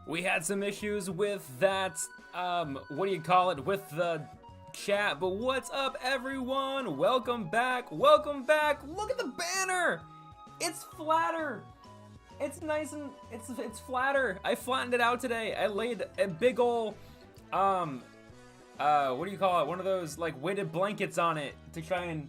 We had some issues with that, what do you call it, with the chat, but what's up everyone? Welcome back, welcome back. Look at the banner. It's flatter. It's nice and it's flatter. I flattened it out today. I laid a big ol' what do you call it? One of those like weighted blankets on it to try and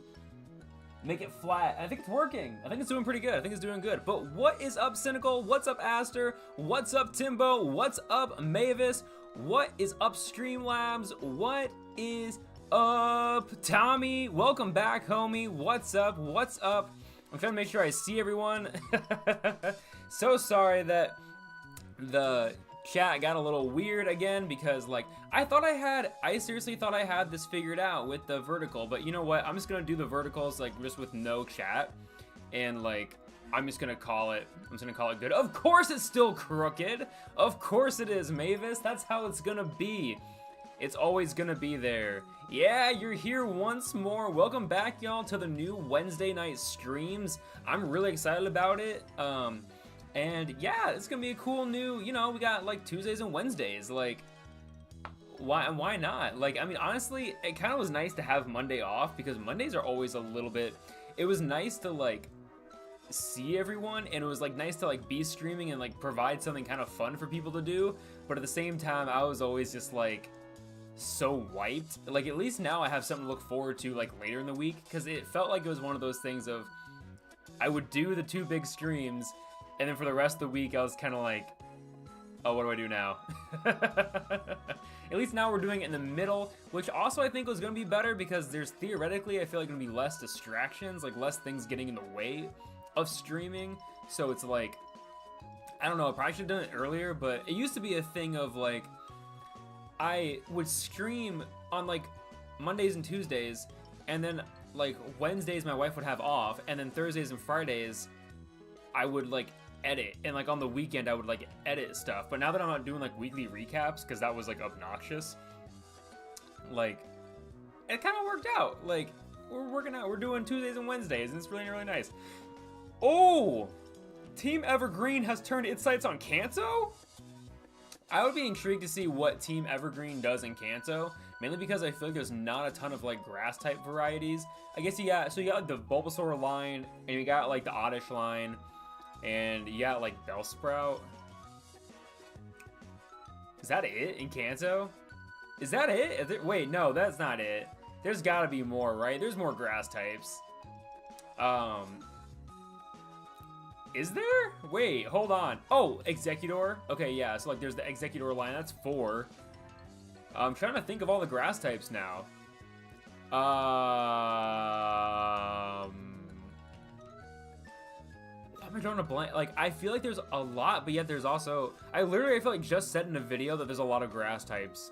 make it flat. I think it's working. I think it's doing pretty good. I think it's doing good. But what is up, Cynical? What's up, Aster? What's up, Timbo? What's up, Mavis? What is up, Streamlabs? What is up, Tommy? Welcome back, homie. What's up? What's up? I'm trying to make sure I see everyone. So sorry that the chat got a little weird again because like I seriously thought I had this figured out with the vertical, but you know what, I'm just gonna do the verticals like just with no chat, and like I'm just gonna call it good. Of course it's still crooked, of course it is, Mavis. That's how it's gonna be. It's always gonna be there. Yeah, you're here once more. Welcome back, y'all, to the new Wednesday night streams. I'm really excited about it. And yeah, it's gonna be a cool new, you know, we got like Tuesdays and Wednesdays. Like, why not? Like, I mean, honestly, it kind of was nice to have Monday off because Mondays are always a little bit, it was nice to like see everyone, and it was like nice to like be streaming and like provide something kind of fun for people to do. But at the same time, I was always just like so wiped. Like, at least now I have something to look forward to like later in the week, because it felt like it was one of those things of I would do the 2 big streams, and then for the rest of the week I was kind of like, oh, what do I do now? At least now we're doing it in the middle, which also I think was going to be better because there's theoretically, I feel like, going to be less distractions, like less things getting in the way of streaming. So it's like, I don't know, I probably should have done it earlier, but it used to be a thing of like, I would stream on like Mondays and Tuesdays, and then like Wednesdays my wife would have off, and then Thursdays and Fridays I would like edit, and like on the weekend I would like edit stuff. But now that I'm not doing like weekly recaps because that was like obnoxious, like it kind of worked out. Like we're doing Tuesdays and Wednesdays, and it's really nice. Oh, Team Evergreen has turned its sights on Kanto. I would be intrigued to see what Team Evergreen does in Kanto, mainly because I feel like there's not a ton of like grass type varieties. I guess you got like the Bulbasaur line, and you got like the Oddish line, and you got like Bellsprout. Is that it in Kanto? Is that it? Wait, no, that's not it. There's gotta be more, right? There's more grass types. Is there? Wait, hold on. Oh, Executor. Okay, yeah, so like there's the Executor line, that's 4. I'm trying to think of all the grass types now. I'm drawing a blank. Like, I feel like there's a lot, but yet there's also, I feel like just said in a video that there's a lot of grass types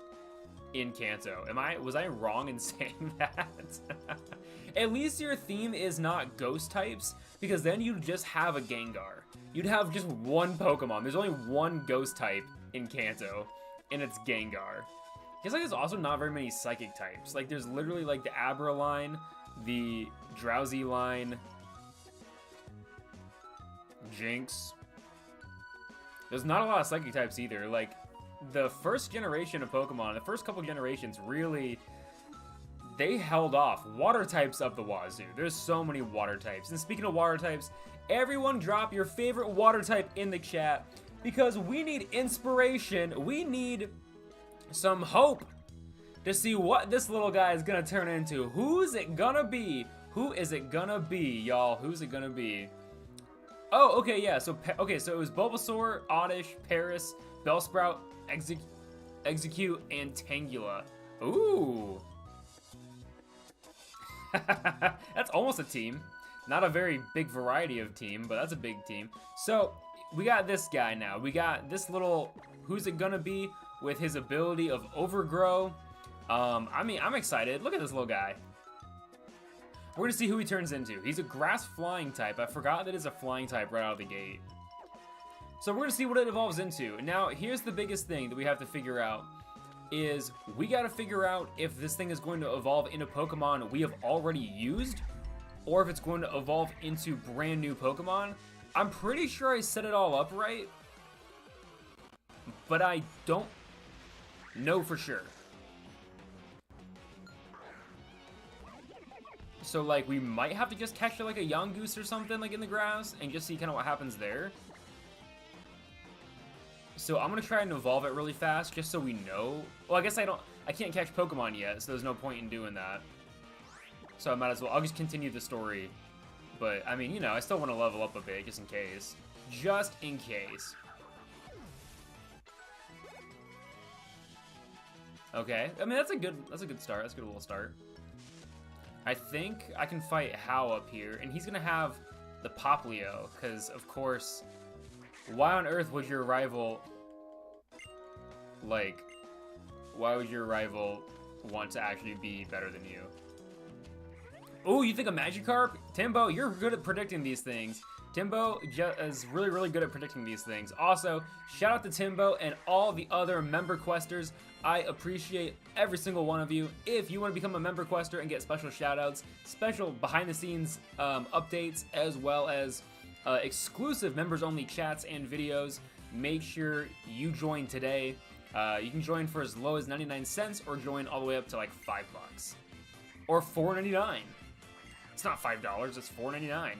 in Kanto. Was I wrong in saying that? At least your theme is not ghost types, because then you'd just have a Gengar. You'd have just one Pokemon. There's only one ghost type in Kanto, and it's Gengar. It's like there's also not very many psychic types. Like, there's literally like the Abra line, the Drowsy line, Jinx. There's not a lot of psychic types either. Like, the first generation of Pokemon, the first couple generations, really, they held off. Water types up the wazoo. There's so many water types. And speaking of water types, everyone drop your favorite water type in the chat, because we need inspiration. We need some hope to see what this little guy is gonna turn into. Who's it gonna be? Who is it gonna be, y'all? Who's it gonna be? Oh, okay, yeah. So it was Bulbasaur, Oddish, Paris, Bellsprout, Execute, and Tangela. Ooh. That's almost a team. Not a very big variety of team, but that's a big team. So we got this guy now. We got this little, who's it gonna be, with his ability of Overgrow. I mean, I'm excited. Look at this little guy. We're gonna see who he turns into. He's a grass flying type. I forgot that it's a flying type right out of the gate. So we're gonna see what it evolves into. Now, here's the biggest thing that we have to figure out is we gotta figure out if this thing is going to evolve into Pokemon we have already used, or if it's going to evolve into brand new Pokemon. I'm pretty sure I set it all up right, but I don't know for sure. So, like, we might have to just catch, like, a Yongoose or something, like, in the grass, and just see kind of what happens there. So, I'm gonna try and evolve it really fast, just so we know. Well, I guess I can't catch Pokemon yet, so there's no point in doing that. So, I might as well, I'll just continue the story. But, I mean, you know, I still want to level up a bit, just in case. Just in case. Okay, I mean, that's a good start, that's a good little start. I think I can fight Hao up here, and he's gonna have the Poplio, because, of course, why on earth would your rival, like, why would your rival want to actually be better than you? Oh, you think a Magikarp? Timbo, you're good at predicting these things. Timbo is really, really good at predicting these things. Also, shout out to Timbo and all the other member questers. I appreciate every single one of you. If you want to become a member quester and get special shout outs, special behind the scenes updates, as well as exclusive members only chats and videos, make sure you join today. You can join for as low as 99 cents or join all the way up to like $5 or $4.99. It's not $5, it's $4.99.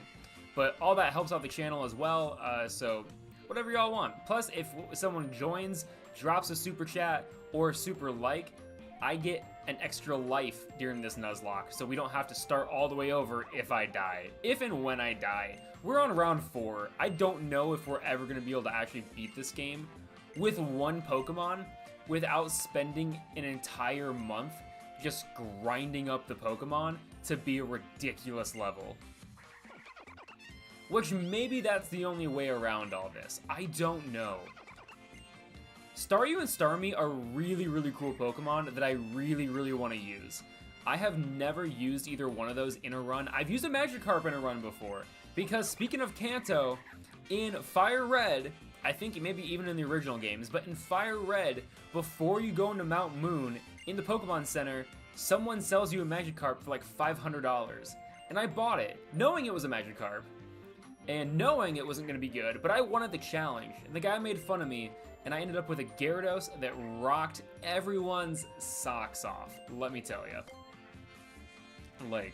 But all that helps out the channel as well, so whatever y'all want. Plus, if someone joins, drops a super chat or super like, I get an extra life during this Nuzlocke, so we don't have to start all the way over if I die. If and when I die. We're on round 4. I don't know if we're ever going to be able to actually beat this game with one Pokemon without spending an entire month just grinding up the Pokemon to be a ridiculous level. Which maybe that's the only way around all this. I don't know. Staryu and Starmie are really, really cool Pokemon that I really, really want to use. I have never used either one of those in a run. I've used a Magikarp in a run before. Because speaking of Kanto, in Fire Red, I think maybe even in the original games, but in Fire Red, before you go into Mount Moon, in the Pokemon Center, someone sells you a Magikarp for like $500. And I bought it, knowing it was a Magikarp. And knowing it wasn't going to be good, but I wanted the challenge. And the guy made fun of me, and I ended up with a Gyarados that rocked everyone's socks off, let me tell you. Like,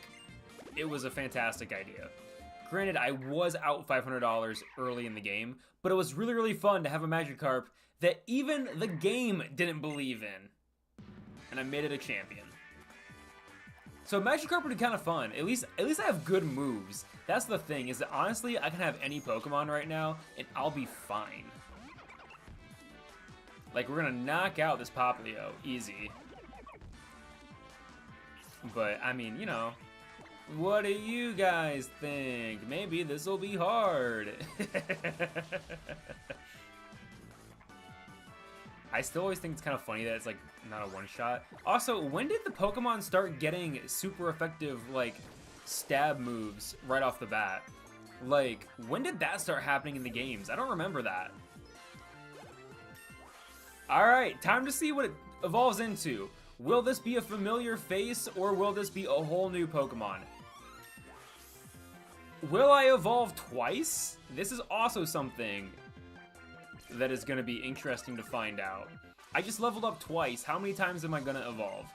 it was a fantastic idea. Granted, I was out $500 early in the game, but it was really, really fun to have a Magikarp that even the game didn't believe in. And I made it a champion. So Magikarp would be kind of fun. At least I have good moves. That's the thing, is that honestly, I can have any Pokemon right now, and I'll be fine. Like, we're gonna knock out this Poplio, easy. But, I mean, you know, what do you guys think? Maybe this will be hard. I still always think it's kind of funny that it's, like, not a one-shot. Also, when did the Pokemon start getting super effective, like, stab moves right off the bat? Like, when did that start happening in the games? I don't remember that. Alright, time to see what it evolves into. Will this be a familiar face, or will this be a whole new Pokemon? Will I evolve twice? This is also something that is going to be interesting to find out. I just leveled up twice. How many times am I going to evolve?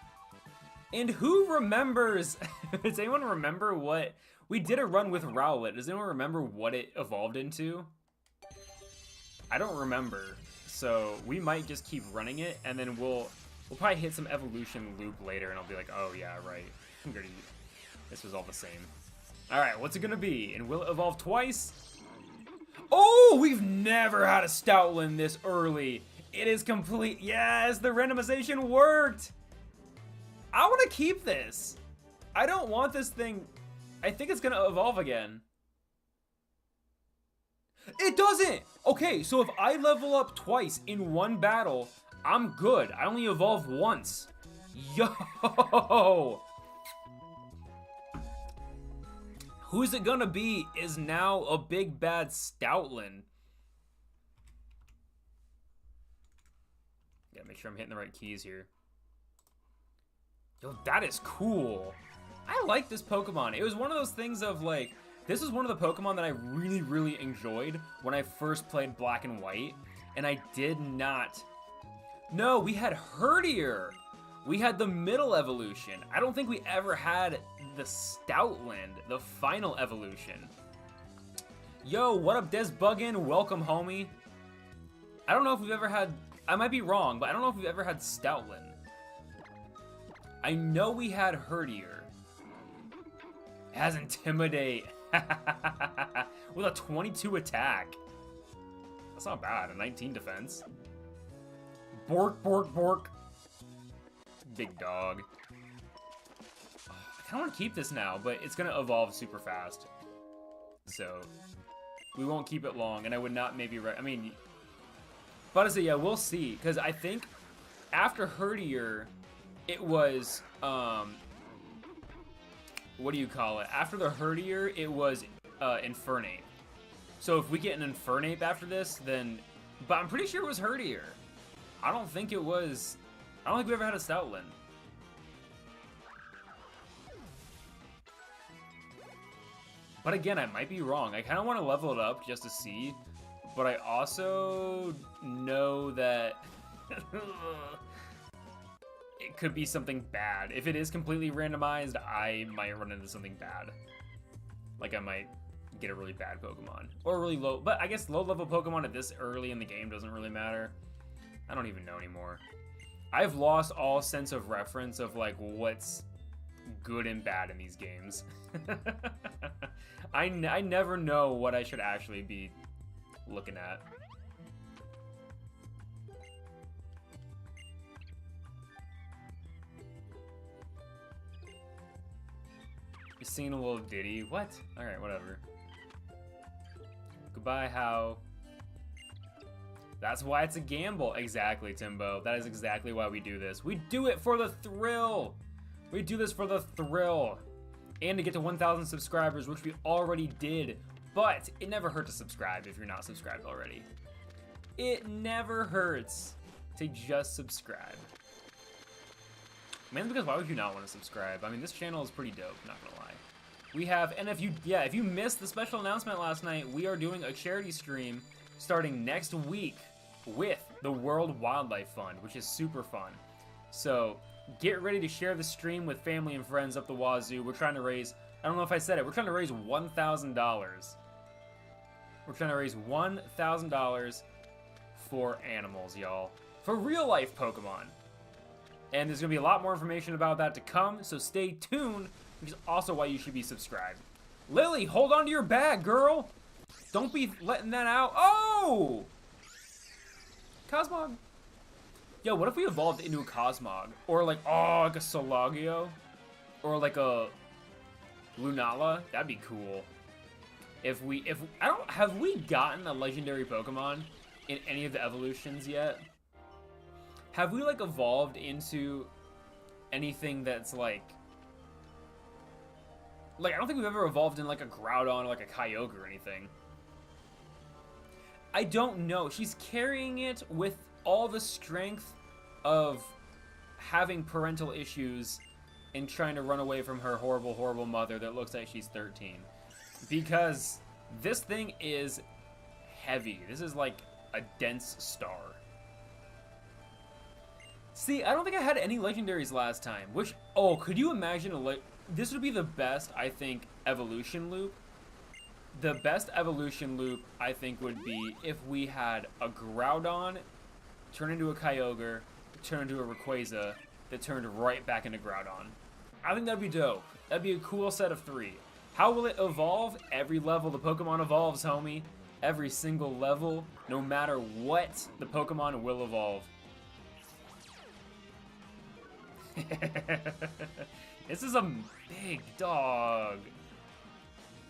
And who remembers? Does anyone remember what? We did a run with Rowlet. Does anyone remember what it evolved into? I don't remember. So we might just keep running it, and then we'll probably hit some evolution loop later, and I'll be like, oh yeah, right. This was all the same. All right, what's it gonna be? And will it evolve twice? Oh, we've never had a Stoutland this early. It is complete. Yes, the randomization worked. I want to keep this. I don't want this thing. I think it's gonna evolve again. It doesn't. Okay, so if I level up twice in one battle, I'm good. I only evolve once. Yo. Who's it gonna be is now a big bad Stoutland. Gotta make sure I'm hitting the right keys here. Yo, that is cool. I like this Pokemon. It was one of those things of like, this was one of the Pokemon that I really, really enjoyed when I first played Black and White. And I did not. No, we had Herdier. We had the middle evolution. I don't think we ever had the Stoutland, the final evolution. Yo, what up, Des Buggin? Welcome, homie. I don't know if we've ever had... I might be wrong, but I don't know if we've ever had Stoutland. I know we had Herdier. It has Intimidate. With a 22 attack. That's not bad. A 19 defense. Bork, bork, bork. Big dog. Oh, I kind of want to keep this now, but it's going to evolve super fast. So, we won't keep it long, and I would not maybe... I mean... But honestly, yeah, we'll see. Because I think after Herdier, it was... what do you call it? After the Herdier, it was Infernape. So if we get an Infernape after this, then... But I'm pretty sure it was Herdier. I don't think it was... I don't think we ever had a Stoutland. But again, I might be wrong. I kind of want to level it up just to see. But I also know that... it could be something bad. If it is completely randomized, I might run into something bad. Like I might get a really bad Pokemon. Or really low, but I guess low level Pokemon at this early in the game doesn't really matter. I don't even know anymore. I've lost all sense of reference of like what's good and bad in these games. I never know what I should actually be looking at. You're singing a little ditty. What? Alright, whatever. Goodbye, How. That's why it's a gamble. Exactly, Timbo. That is exactly why we do this. We do it for the thrill. We do this for the thrill. And to get to 1,000 subscribers, which we already did. But it never hurts to subscribe if you're not subscribed already. It never hurts to just subscribe. Mainly because why would you not want to subscribe? I mean, this channel is pretty dope, not gonna lie. We have, and if you missed the special announcement last night, we are doing a charity stream starting next week with the World Wildlife Fund, which is super fun. So get ready to share the stream with family and friends up the wazoo. We're trying to raise, I don't know if I said it, we're trying to raise $1,000. We're trying to raise $1,000 for animals, y'all. For real life Pokemon. And there's going to be a lot more information about that to come, so stay tuned, which is also why you should be subscribed. Lily, hold on to your bag, girl! Don't be letting that out. Oh! Cosmog. Yo, what if we evolved into a Cosmog? Or like, oh, like a Solagio? Or like a Lunala? That'd be cool. Have we gotten a legendary Pokemon in any of the evolutions yet? Have we like evolved into anything that's like I don't think we've ever evolved in like a Groudon or like a Kyogre or anything. I don't know. She's carrying it with all the strength of having parental issues and trying to run away from her horrible, horrible mother that looks like she's 13. Because this thing is heavy. This is like a dense star. See, I don't think I had any legendaries last time, which, oh, could you imagine this would be the best, I think, evolution loop. The best evolution loop, I think, would be if we had a Groudon turn into a Kyogre, turn into a Rayquaza, that turned right back into Groudon. I think that'd be dope. That'd be a cool set of 3. How will it evolve? Every level the Pokemon evolves, homie. Every single level, no matter what, the Pokemon will evolve. This is a big dog.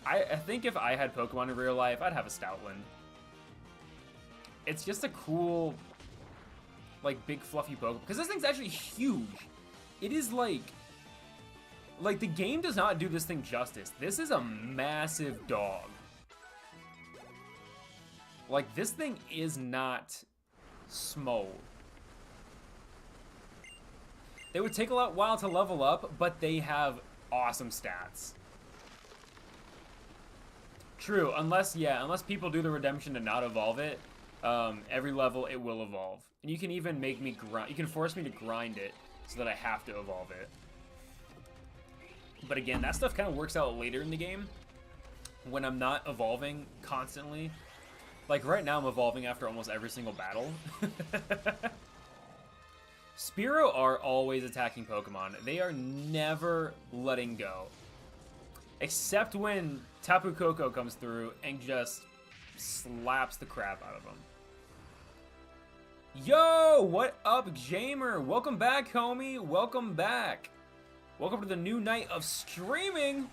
I think if I had Pokemon in real life, I'd have a Stoutland. It's just a cool, like, big fluffy Pokemon. Because this thing's actually huge. It is like the game does not do this thing justice. This is a massive dog. Like, this thing is not small. They would take a while to level up, but they have awesome stats. True, unless people do the redemption to not evolve it, Every level it will evolve. And you can even make me grind. You can force me to grind it so that I have to evolve it. But again, that stuff kind of works out later in the game when I'm not evolving constantly. Like right now I'm evolving after almost every single battle. Spearow are always attacking Pokemon. They are never letting go. Except when Tapu Koko comes through and just slaps the crap out of them. Yo, what up, Jamer? Welcome back, homie. Welcome back. Welcome to the new night of streaming.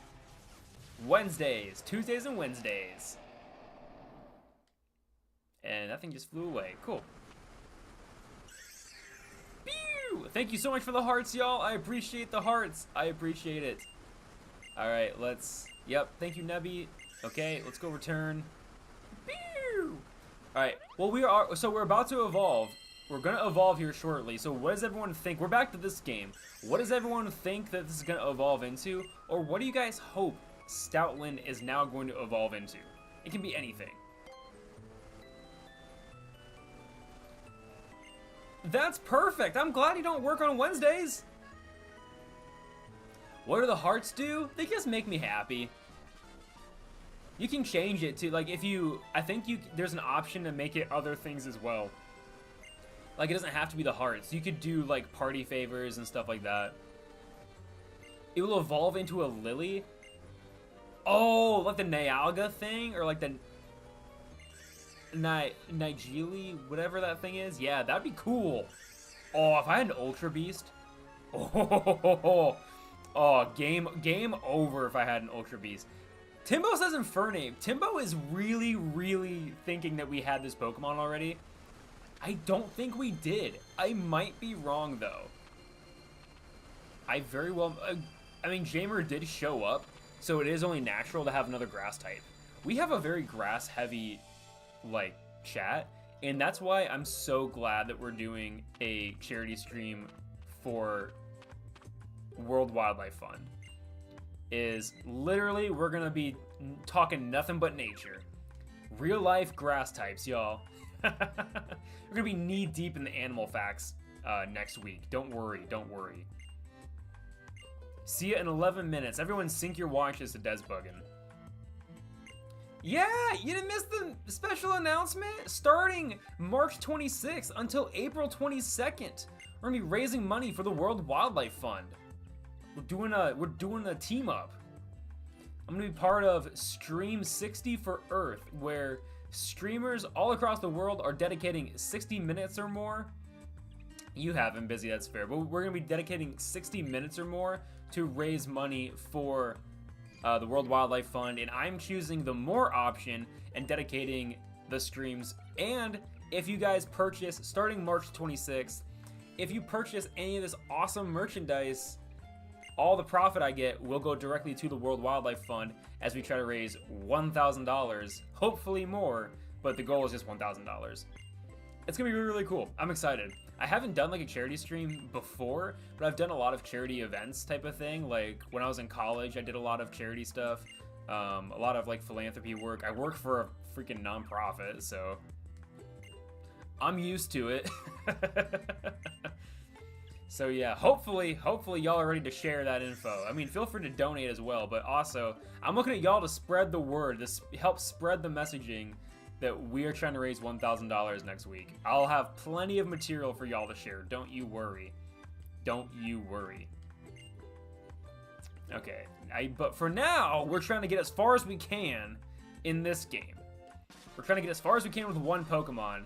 Wednesdays, Tuesdays and Wednesdays. And that thing just flew away. Cool. Pew! Thank you so much for the hearts, y'all. I appreciate the hearts. I appreciate it. All right, let's... Yep, thank you, Nebby. Okay, let's go return. Pew! All right, well, we're about to evolve. We're going to evolve here shortly. So what does everyone think? We're back to this game. What does everyone think that this is going to evolve into? Or what do you guys hope Stoutland is now going to evolve into? It can be anything. That's perfect. I'm glad you don't work on Wednesdays. What do the hearts do? They just make me happy. You can change it to, like, if you... I think there's an option to make it other things as well. Like, it doesn't have to be the hearts. You could do, like, party favors and stuff like that. It will evolve into a lily. Oh, like the Nialga thing? Or, like, the... Nigeli, whatever that thing is. Yeah, that'd be cool. Oh, if I had an Ultra Beast. Oh, game over if I had an Ultra Beast. Timbo says Infernape. Timbo is really, really thinking that we had this Pokemon already. I don't think we did. I might be wrong, though. I very well... I mean, Jamer did show up, so it is only natural to have another grass type. We have a very grass-heavy, like, chat, and that's why I'm so glad that we're doing a charity stream for World Wildlife Fund. Is literally we're gonna be talking nothing but nature, real life grass types, y'all. We're gonna be knee deep in the animal facts next week. Don't worry, don't worry. See you in 11 minutes. Everyone sync your watches to Desbuggin. Yeah, you didn't miss the special announcement. Starting March 26th until April 22nd, we're gonna be raising money for the World Wildlife Fund. We're doing a team up. I'm gonna be part of Stream 60 for Earth, where streamers all across the world are dedicating 60 minutes or more. You have been busy, that's fair, but we're gonna be dedicating 60 minutes or more to raise money for the World Wildlife Fund, and I'm choosing the more option and dedicating the streams. And if you guys purchase, starting March 26th, if you purchase any of this awesome merchandise, all the profit I get will go directly to the World Wildlife Fund as we try to raise $1,000, hopefully more, but the goal is just $1,000. It's gonna be really, really cool. I'm excited. I haven't done like a charity stream before, but I've done a lot of charity events type of thing. Like when I was in college, I did a lot of charity stuff, a lot of like philanthropy work. I work for a freaking nonprofit, so I'm used to it. So yeah, hopefully y'all are ready to share that info. I mean, feel free to donate as well, but also, I'm looking at y'all to spread the word, to help spread the messaging that we are trying to raise $1,000 next week. I'll have plenty of material for y'all to share. Don't you worry. Don't you worry. Okay, but for now, we're trying to get as far as we can in this game. We're trying to get as far as we can with one Pokemon.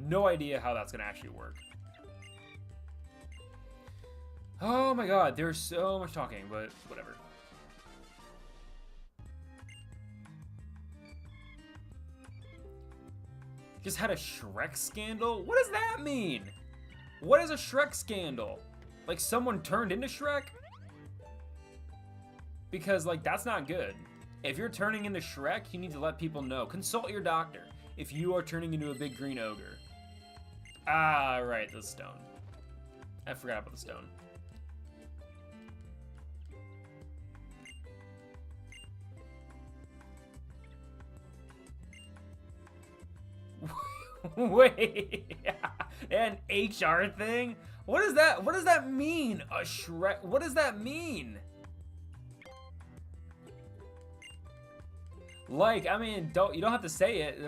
No idea how that's gonna actually work. Oh my god, there's so much talking, but whatever. Just had a Shrek scandal? What does that mean? What is a Shrek scandal? Like someone turned into Shrek? Because like that's not good. If you're turning into Shrek, you need to let people know. Consult your doctor if you are turning into a big green ogre. Ah, right, the stone. I forgot about the stone. Wait, an HR thing? What is that? What does that mean? A Shrek? What does that mean? Like, I mean, you don't have to say it.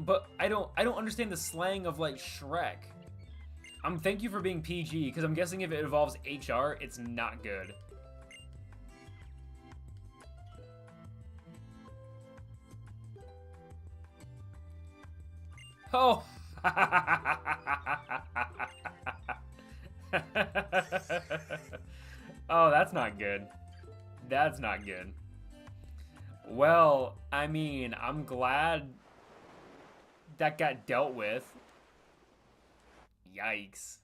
But I don't understand the slang of like Shrek. Thank you for being PG, because I'm guessing if it involves HR, it's not good. Oh. Oh, that's not good. That's not good. Well, I mean, I'm glad that got dealt with. Yikes.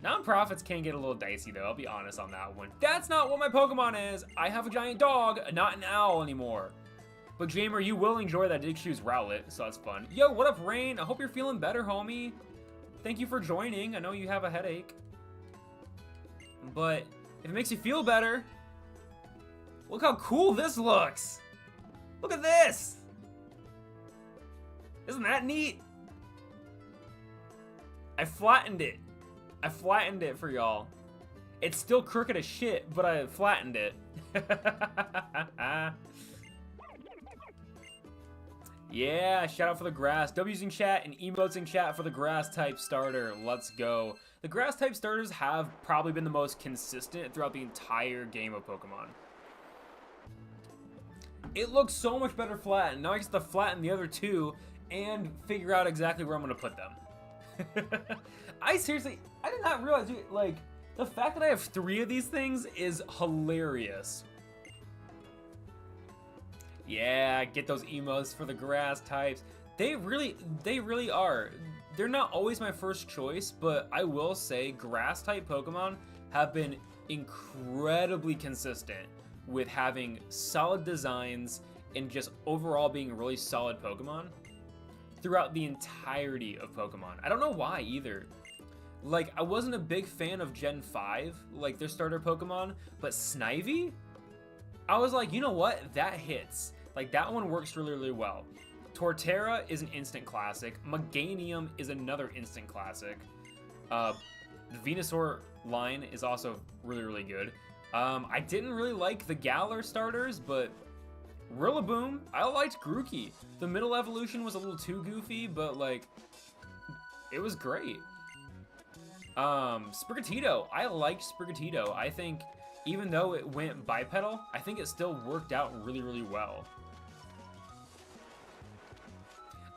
Nonprofits can get a little dicey, though. I'll be honest on that one. That's not what my Pokemon is. I have a giant dog, not an owl anymore. But Jamer, you will enjoy that. I did choose Rowlet, so that's fun. Yo, what up, Rain? I hope you're feeling better, homie. Thank you for joining. I know you have a headache. But if it makes you feel better, look how cool this looks. Look at this. Isn't that neat? I flattened it. I flattened it for y'all. It's still crooked as shit, but I flattened it. Yeah, shout out for the grass. W's in chat and emotes in chat for the grass type starter. Let's go. The grass type starters have probably been the most consistent throughout the entire game of Pokemon. It looks so much better flattened. Now I just have to flatten the other two and figure out exactly where I'm going to put them. I did not realize, dude, like, the fact that I have 3 of these things is hilarious. Yeah, get those emotes for the grass types. They really are. They're not always my first choice, but I will say grass type Pokemon have been incredibly consistent with having solid designs and just overall being really solid Pokemon throughout the entirety of Pokemon. I don't know why either. Like, I wasn't a big fan of Gen 5, like their starter Pokemon, but Snivy, I was like, you know what? That hits. Like, that one works really, really well. Torterra is an instant classic. Meganium is another instant classic. The Venusaur line is also really, really good. I didn't really like the Galar starters, but Rillaboom, I liked Grookey. The middle evolution was a little too goofy, but, like, it was great. Sprigatito, I liked Sprigatito. I think even though it went bipedal, I think it still worked out really, really well.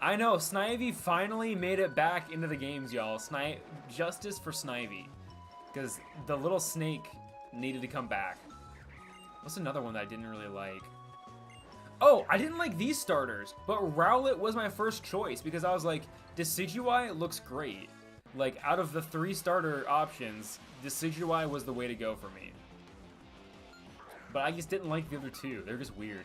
I know, Snivy finally made it back into the games, y'all. Justice for Snivy. Because the little snake needed to come back. What's another one that I didn't really like? Oh, I didn't like these starters, but Rowlet was my first choice because I was like, Decidueye looks great. Like, out of the 3 starter options, Decidueye was the way to go for me. But I just didn't like the other 2. They're just weird.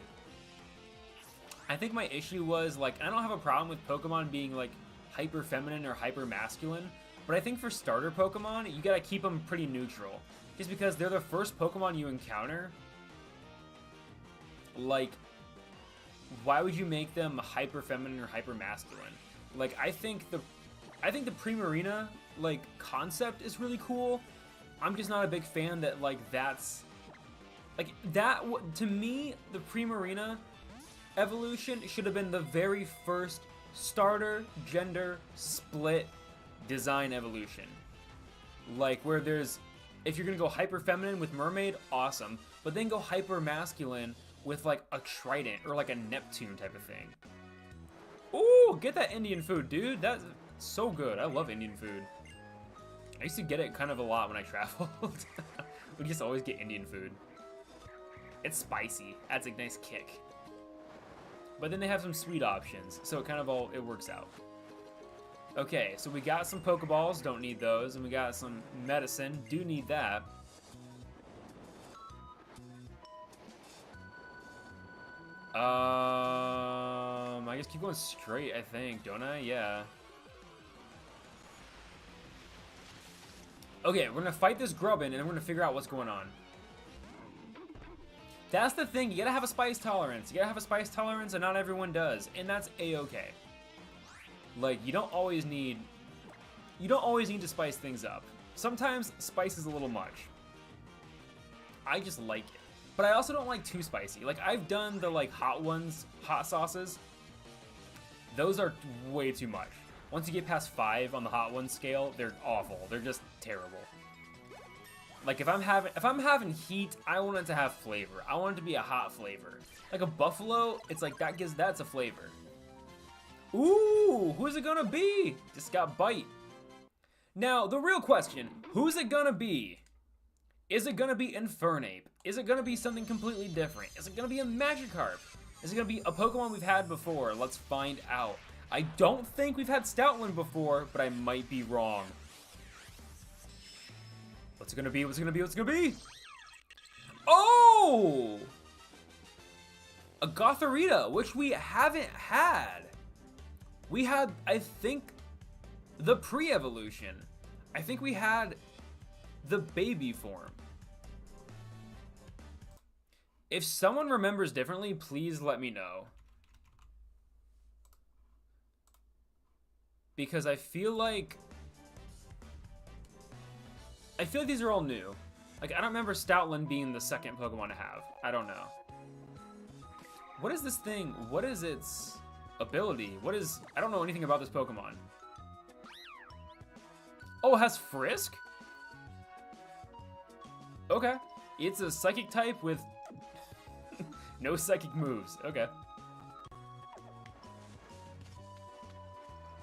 I think my issue was, like, I don't have a problem with Pokemon being, like, hyper feminine or hyper masculine, but I think for starter Pokemon, you gotta keep them pretty neutral. Just because they're the first Pokemon you encounter. Like, why would you make them hyper feminine or hyper masculine? Like, I think the Primarina, like, concept is really cool. I'm just not a big fan that, like, that's... Like, that, to me, the Primarina evolution should have been the very first starter, gender, split design evolution. Like, where there's... If you're gonna go hyper feminine with Mermaid, awesome. But then go hyper masculine with, like, a Trident or, like, a Neptune type of thing. Ooh, get that Indian food, dude. That's so good. I love Indian food. I used to get it kind of a lot when I traveled. We just always get Indian food. It's spicy. Adds a nice kick. But then they have some sweet options, so it kind of all, it works out. Okay, so we got some Pokeballs, don't need those, and we got some medicine, do need that. I guess keep going straight, I think, don't I? Yeah. Okay, we're gonna fight this Grubbin, and then we're gonna figure out what's going on. That's the thing, you gotta have a spice tolerance. You gotta have a spice tolerance, and not everyone does, and that's a-okay. Like, you don't always need to spice things up. Sometimes spice is a little much. I just like it. But I also don't like too spicy. Like, I've done the, like, hot sauces. Those are way too much. Once you get past 5 on the hot one scale, they're awful. They're just terrible. Like, if I'm having heat, I want it to have flavor. I want it to be a hot flavor. Like a buffalo, it's like that's a flavor. Ooh, who's it gonna be? Just got bite. Now, the real question, who's it gonna be? Is it gonna be Infernape? Is it gonna be something completely different? Is it gonna be a Magikarp? Is it gonna be a Pokemon we've had before? Let's find out. I don't think we've had Stoutland before, but I might be wrong. What's it gonna be? What's it gonna be? What's it gonna be? Oh! A Gothorita, which we haven't had. We had, I think, the pre-evolution. I think we had the baby form. If someone remembers differently, please let me know. Because I feel like these are all new. Like, I don't remember Stoutland being the second Pokemon to have. I don't know. What is this thing? What is its ability? I don't know anything about this Pokemon. Oh, it has Frisk? Okay. It's a psychic type with no psychic moves. Okay.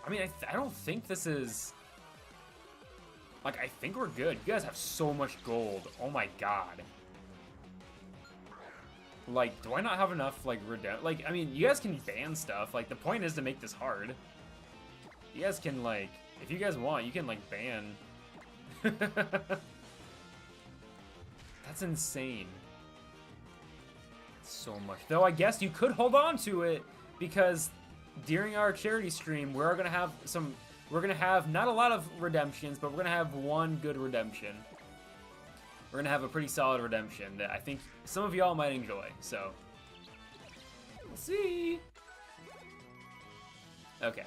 I mean, I don't think this is... Like, I think we're good. You guys have so much gold. Oh my god. Like, do I not have enough, like, like, I mean, you guys can ban stuff. Like, the point is to make this hard. You guys can, like, if you guys want, you can, like, ban. That's insane. So much. Though, I guess you could hold on to it, because during our charity stream, we're gonna have not a lot of redemptions, but we're gonna have one good redemption. We're gonna have a pretty solid redemption that I think some of y'all might enjoy, so we'll see. Okay,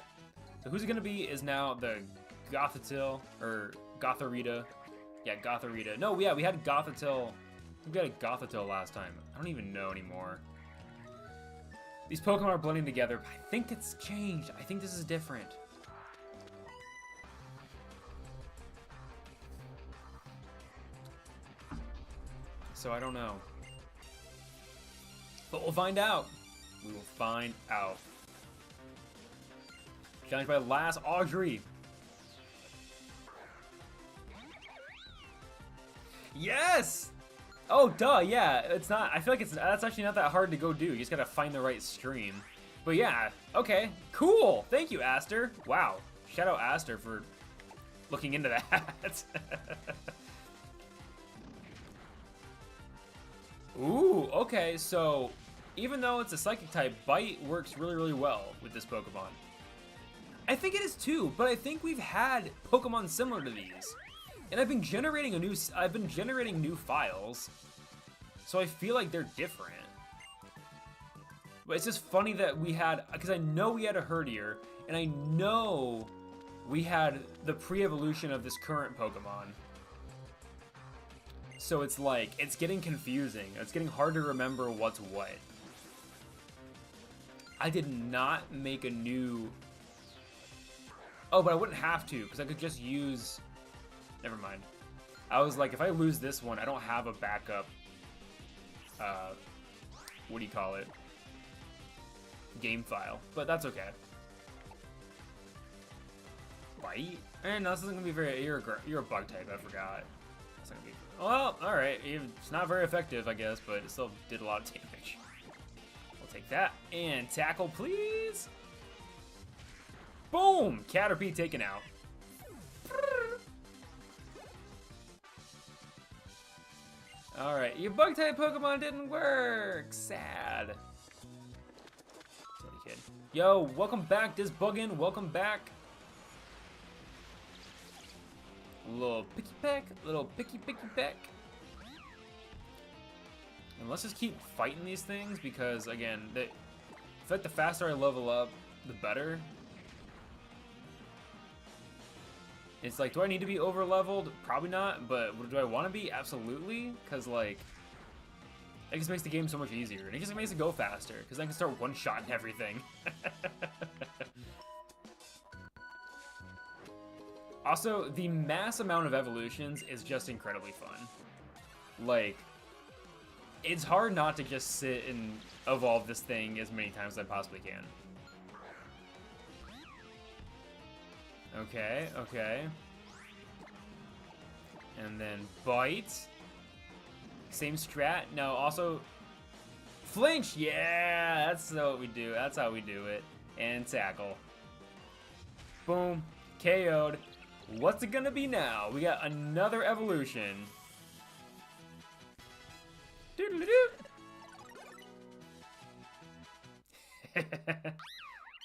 so who's it gonna be is now the Gothitelle, or Gothorita. Yeah, Gothorita. No, yeah, we had Gothitelle. We had a Gothitelle last time. I don't even know anymore. These Pokemon are blending together, but I think it's changed. I think this is different. So I don't know. But we'll find out. We will find out. Challenged by last Audrey. Yes! Oh, duh, yeah. It's not, I feel like that's actually not that hard to go do. You just gotta find the right stream. But yeah, okay, cool. Thank you, Aster. Wow. Shout out Aster for looking into that. Ooh, okay, so even though it's a psychic type, Bite works really, really well with this Pokemon. I think it is too, but I think we've had Pokemon similar to these. And I've been generating new files, so I feel like they're different. But it's just funny that we had, because I know we had a Herdier, and I know we had the pre-evolution of this current Pokemon. So it's like, it's getting confusing. It's getting hard to remember what's what. I did not make a new... Oh, but I wouldn't have to, because I could just use... Never mind. I was like, if I lose this one, I don't have a backup... what do you call it? Game file. But that's okay. Bite? No, this isn't gonna be very... You're a bug type, I forgot. It's not gonna be... Well, alright. It's not very effective, I guess, but it still did a lot of damage. We'll take that. And tackle, please! Boom! Caterpie taken out. Alright, your bug-type Pokemon didn't work! Sad. Silly kid. Yo, welcome back, Disbuggin'. Welcome back. Little picky peck, little picky peck. And let's just keep fighting these things because, again, I feel like the faster I level up, the better. It's like, do I need to be over leveled? Probably not, but do I want to be? Absolutely, because like, it just makes the game so much easier, and it just makes it go faster, because I can start one-shotting everything. Also, the mass amount of evolutions is just incredibly fun. Like, it's hard not to just sit and evolve this thing as many times as I possibly can. Okay, okay. And then bite. Same strat. No, also flinch. Yeah, that's what we do. That's how we do it. And tackle. Boom. KO'd. What's it gonna be now? We got another evolution. Doodle-doo.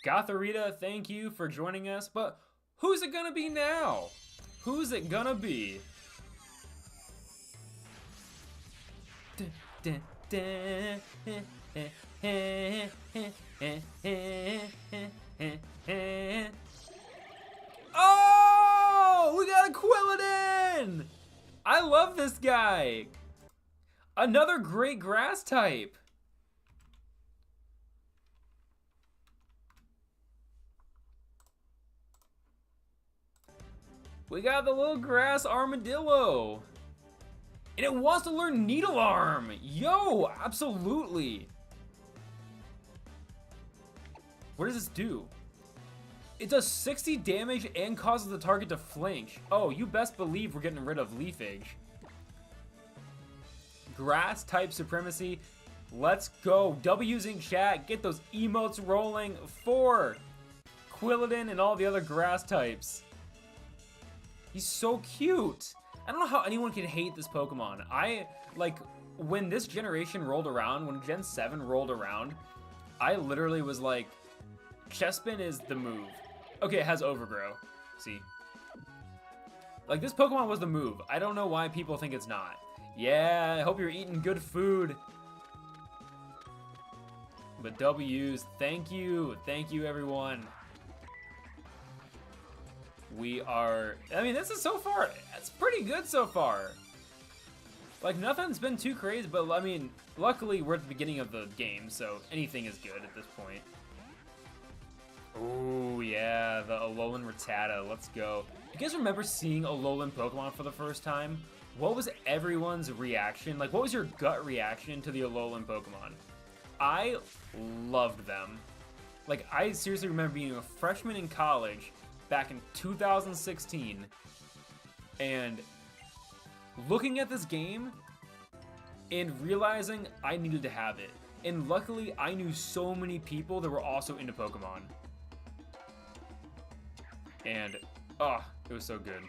Gotharita, thank you for joining us, but who's it gonna be now? Who's it gonna be? Oh, we got a Quilladin! I love this guy. Another great grass type. We got the little grass armadillo. And it wants to learn Needle Arm. Yo, absolutely. What does this do? It does 60 damage and causes the target to flinch. Oh, you best believe we're getting rid of Leafage. Grass type supremacy. Let's go. W's in chat. Get those emotes rolling for Quilladin and all the other grass types. He's so cute. I don't know how anyone can hate this Pokemon. When this generation rolled around, when Gen 7 rolled around, I literally was like, Chespin is the move. Okay, it has Overgrow. See? Like, this Pokemon was the move. I don't know why people think it's not. Yeah, I hope you're eating good food. But W's, thank you. Thank you, everyone. We are... I mean, this is so far... It's pretty good so far. Like, nothing's been too crazy, but, I mean, luckily we're at the beginning of the game, so anything is good at this point. Oh, yeah, the Alolan Rattata. Let's go. You guys remember seeing Alolan Pokemon for the first time? What was everyone's reaction? Like, what was your gut reaction to the Alolan Pokemon? I loved them. Like, I seriously remember being a freshman in college back in 2016 and looking at this game and realizing I needed to have it. And luckily, I knew so many people that were also into Pokemon. And, oh, it was so good.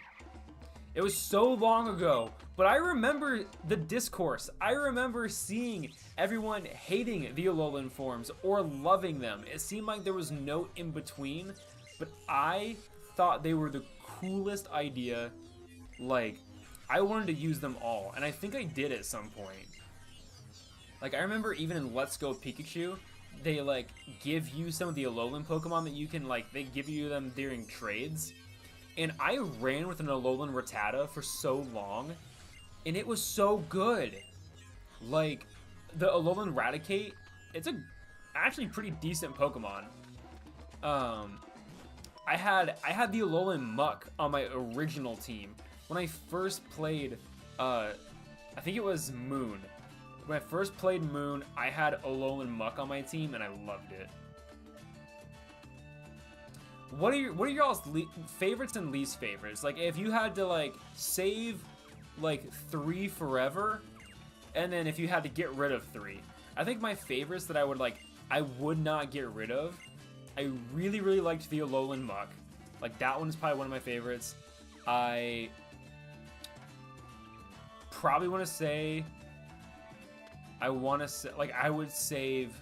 It was so long ago, but I remember the discourse. I remember seeing everyone hating the Alolan forms or loving them. It seemed like there was no in between, but I thought they were the coolest idea. Like, I wanted to use them all, and I think I did at some point. Like, I remember even in Let's Go Pikachu, they, like, give you some of the Alolan Pokemon that you can, like, they give you them during trades. And I ran with an Alolan Rattata for so long, and it was so good. Like, the Alolan Raticate, it's a actually pretty decent Pokemon. I had the Alolan Muck on my original team. When I first played, I think it was Moon. When I first played Moon, I had Alolan Muck on my team, and I loved it. What are y'all's favorites and least favorites? Like, if you had to, like, save, like, 3 forever, and then if you had to get rid of 3. I think my favorites that I would not get rid of, I really, really liked the Alolan Muck. Like, that one is probably one of my favorites. I probably want to say... I would save...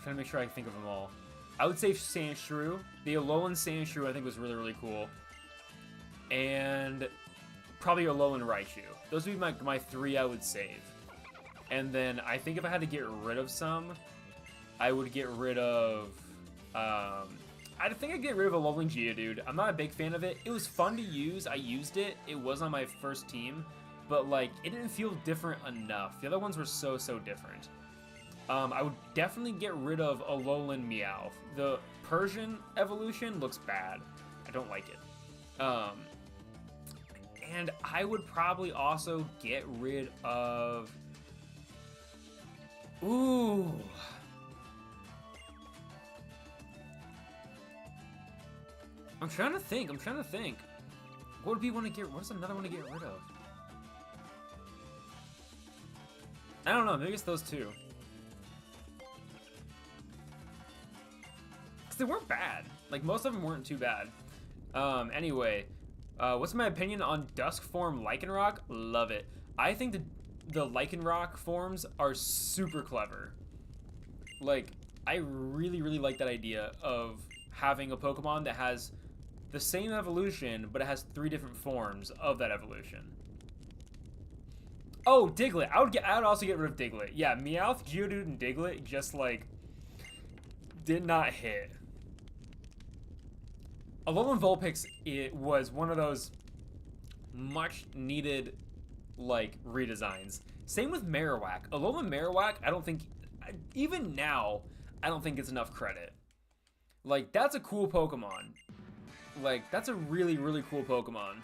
Trying to make sure I think of them all. I would save Sandshrew. The Alolan Sandshrew I think was really, really cool. And probably Alolan Raichu. Those would be my 3 I would save. And then I think if I had to get rid of some, I would get rid of I think I'd get rid of a Alolan Geodude. I'm not a big fan of it. It was fun to use. I used it. It was on my first team. But, like, it didn't feel different enough. The other ones were so different. I would definitely get rid of Alolan Meowth. The Persian evolution looks bad. I don't like it. And I would probably also get rid of... Ooh... I'm trying to think. What would we want to get? What's another one to get rid of? I don't know. Maybe it's those two. Because they weren't bad. Like, most of them weren't too bad. Anyway, what's my opinion on Dusk form Lycanroc? Love it. I think the Lycanroc forms are super clever. Like, I really like that idea of having a Pokemon that has the same evolution, but it has 3 different forms of that evolution. Oh, Diglett. I would also get rid of Diglett. Yeah, Meowth, Geodude, and Diglett just, like, did not hit. Alolan Vulpix, it was one of those much needed, like, redesigns. Same with Marowak. Alolan Marowak, I don't think, even now, I don't think it's enough credit. Like, that's a cool Pokemon. Like, that's a really cool Pokemon.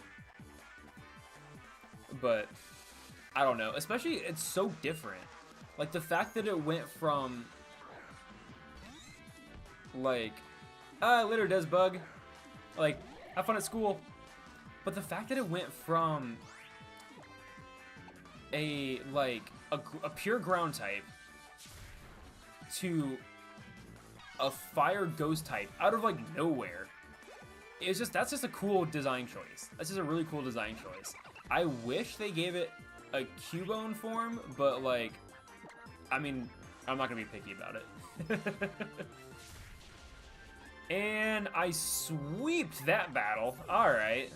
But, I don't know. Especially, it's so different. Like, the fact that it went from, like, later, Desbug. Like, have fun at school. But the fact that it went from a pure ground type to a fire ghost type out of, like, nowhere. It's just, that's just a cool design choice. That's just a really cool design choice. I wish they gave it a Cubone form, but, like, I mean, I'm not gonna be picky about it. And I sweeped that battle. Alright.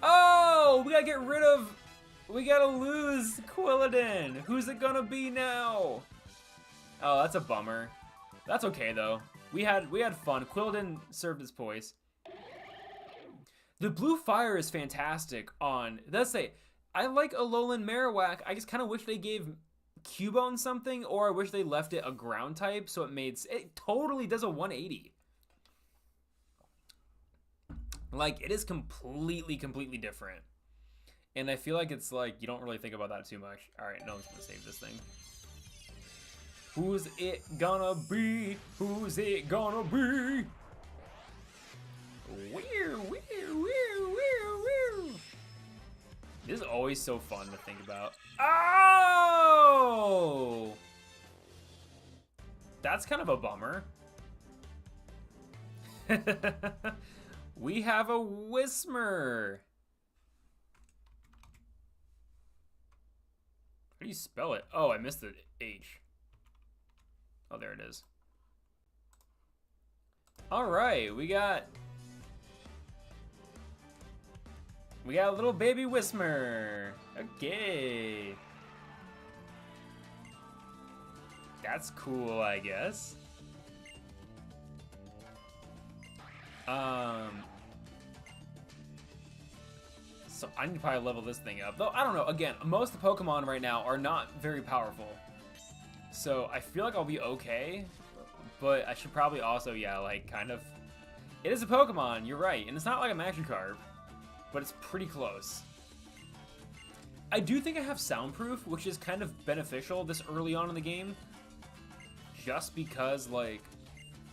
Oh, we gotta lose Quilladin. Who's it gonna be now? Oh, that's a bummer. That's okay though. We had fun. Quilladin served his purpose. The blue fire is fantastic on. Let's say I like Alolan Marowak. I just kind of wish they gave Cubone something, or I wish they left it a ground type so it totally does a 180. Like, it is completely different. And I feel like it's like you don't really think about that too much. All right, no one's gonna save this thing. Who's it gonna be? Who's it gonna be? This is always so fun to think about. Oh! That's kind of a bummer. We have a Whismur. How do you spell it? Oh, I missed the H. Oh, there it is. All right, we got a little baby Whismur. Okay. That's cool, I guess. So I need to probably level this thing up. Though, I don't know. Again, most of the Pokemon right now are not very powerful. So I feel like I'll be okay. But I should probably also, yeah, like, kind of... It is a Pokemon, you're right. And it's not like a Magikarp. But it's pretty close. I do think I have Soundproof, which is kind of beneficial this early on in the game. Just because, like,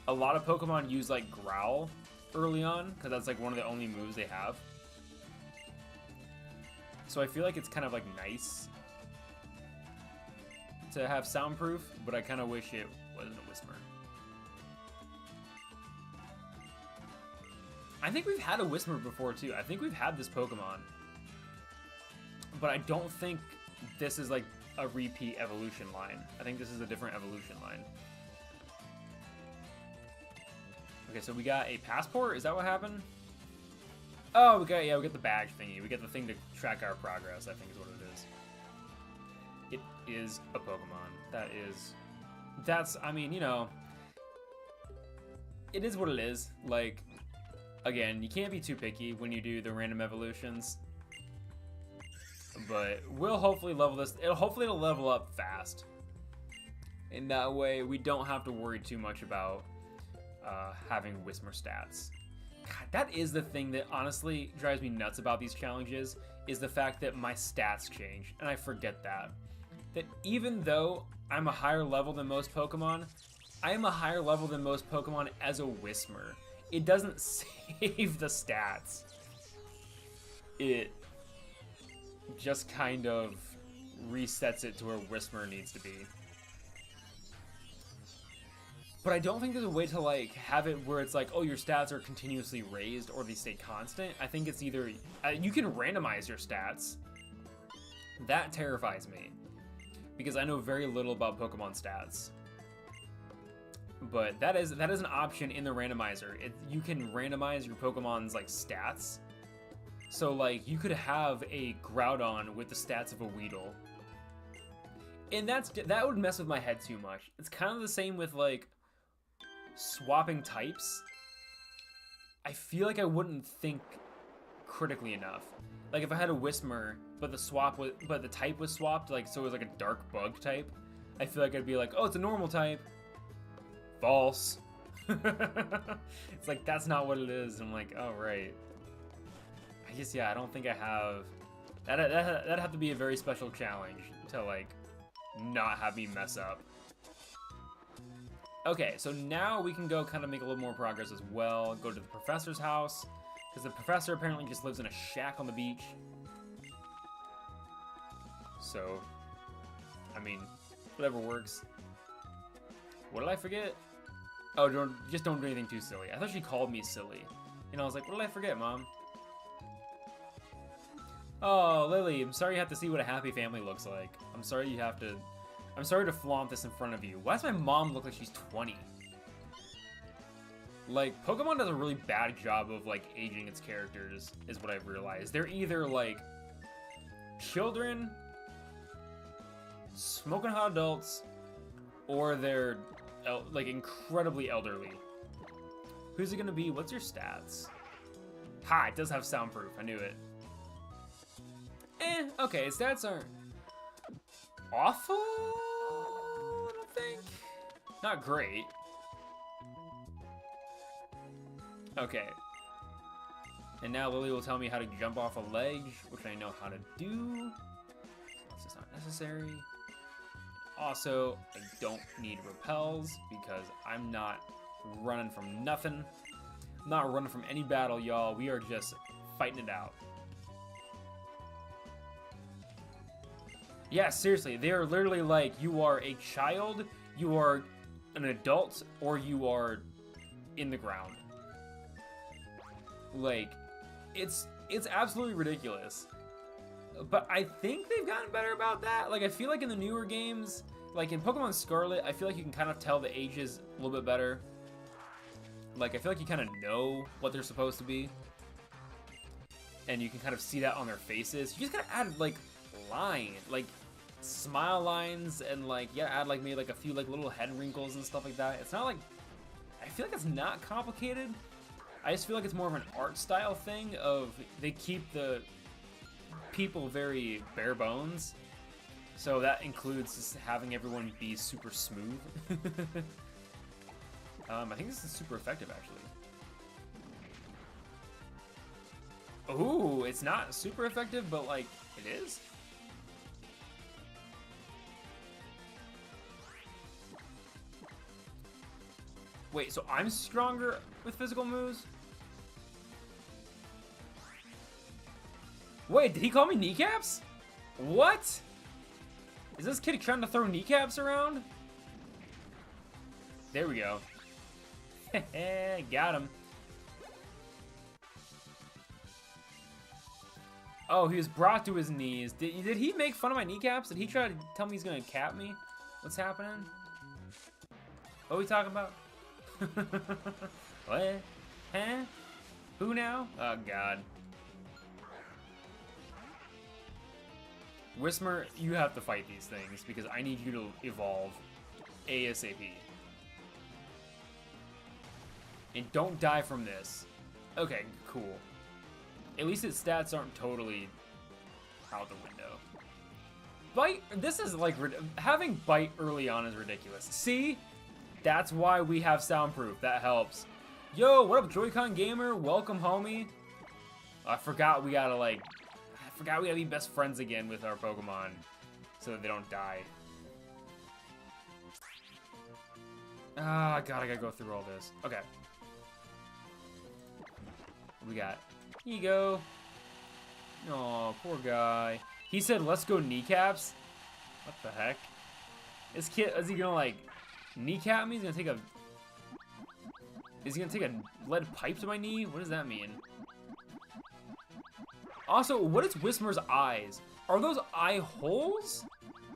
a lot of Pokemon use, like, Growl early on, because that's, like, one of the only moves they have. So I feel like it's kind of, like, nice to have Soundproof, but I kind of wish it wasn't a Whisper. I think we've had a Whisper before, too. I think we've had this Pokemon. But I don't think this is, like, a repeat evolution line. I think this is a different evolution line. Okay, so we got a passport? Is that what happened? Oh, we got the badge thingy. We get the thing to track our progress, I think is what it is. It is a Pokemon. I mean, you know, it is what it is. Like, again, you can't be too picky when you do the random evolutions. But we'll hopefully level this. Hopefully it'll level up fast. In that way, we don't have to worry too much about having Whismur stats. God, that is the thing that honestly drives me nuts about these challenges, is the fact that my stats change, and I forget that. That even though I'm a higher level than most Pokemon, I am a higher level than most Pokemon as a Whismur. It doesn't save the stats. It just kind of resets it to where Whismur needs to be. But I don't think there's a way to like have it where it's like, oh, your stats are continuously raised or they stay constant. I think it's either you can randomize your stats. That terrifies me because I know very little about Pokemon stats. But that is an option in the randomizer. You can randomize your Pokemon's like stats. So like you could have a Groudon with the stats of a Weedle. And that would mess with my head too much. It's kind of the same with like swapping types. I feel like I wouldn't think critically enough. Like if I had a Whismur, but the type was swapped, like so it was like a dark bug type, I feel like I'd be like, oh, it's a normal type. False. It's like that's not what it is. I'm like, oh right. I guess yeah, I don't think I have that'd have to be a very special challenge to like not have me mess up. Okay, so now we can go kind of make a little more progress as well. Go to the professor's house, because the professor apparently just lives in a shack on the beach. So, I mean, whatever works. What did I forget? Oh, just don't do anything too silly. I thought she called me silly. And I was like, what did I forget, Mom? Oh, Lily, I'm sorry you have to see what a happy family looks like. I'm sorry to flaunt this in front of you. Why does my mom look like she's 20? Like, Pokemon does a really bad job of, like, aging its characters, is what I've realized. They're either, like, children, smoking hot adults, or they're, like, incredibly elderly. Who's it gonna be? What's your stats? Ha, it does have soundproof. I knew it. Okay, its stats aren't awful, I don't think. Not great. Okay. And now Lily will tell me how to jump off a ledge, which I know how to do. This is not necessary. Also, I don't need repels because I'm not running from nothing. I'm not running from any battle, y'all. We are just fighting it out. Yeah, seriously, they are literally like, you are a child, you are an adult, or you are in the ground. Like, it's absolutely ridiculous. But I think they've gotten better about that. Like, I feel like in the newer games, like in Pokemon Scarlet, I feel like you can kind of tell the ages a little bit better. Like, I feel like you kind of know what they're supposed to be. And you can kind of see that on their faces. You just gotta add, like, smile lines, and like add like maybe like a few like little head wrinkles and stuff like that. It's not like, I feel like it's not complicated. I just feel like it's more of an art style thing of they keep the people very bare bones, so that includes just having everyone be super smooth. I think this is super effective actually. Ooh, it's not super effective, but like it is. Wait, so I'm stronger with physical moves? Wait, did he call me kneecaps? What? Is this kid trying to throw kneecaps around? There we go. Got him. Oh, he was brought to his knees. Did he make fun of my kneecaps? Did he try to tell me he's gonna cap me? What's happening? What are we talking about? What? Huh? Who now? Oh, God. Whismur, you have to fight these things because I need you to evolve ASAP. And don't die from this. Okay, cool. At least its stats aren't totally out the window. Bite, this is like, having bite early on is ridiculous. See? That's why we have soundproof. That helps. Yo, what up, Joy-Con Gamer? Welcome, homie. I forgot we gotta be best friends again with our Pokemon so that they don't die. Ah, God, I gotta go through all this. Okay. What we got? Here you go. Oh, poor guy. He said, let's go kneecaps. What the heck? This kid, is he gonna like kneecap me? Is he gonna take a lead pipe to my knee? What does that mean? Also, what is Whismer's eyes? Are those eye holes?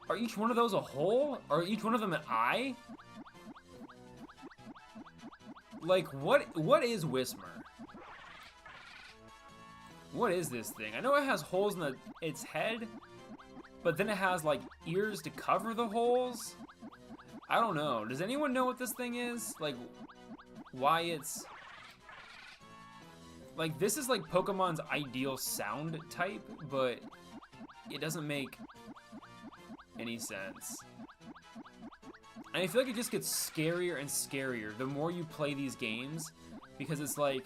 Are each one of those a hole? Are each one of them an eye? Like, what is Whismer? What is this thing? I know it has holes in its head, but then it has, like, ears to cover the holes? I don't know. Does anyone know what this thing is? Like, why it's... Like, this is, like, Pokemon's ideal sound type, but it doesn't make any sense. And I feel like it just gets scarier and scarier the more you play these games, because it's like...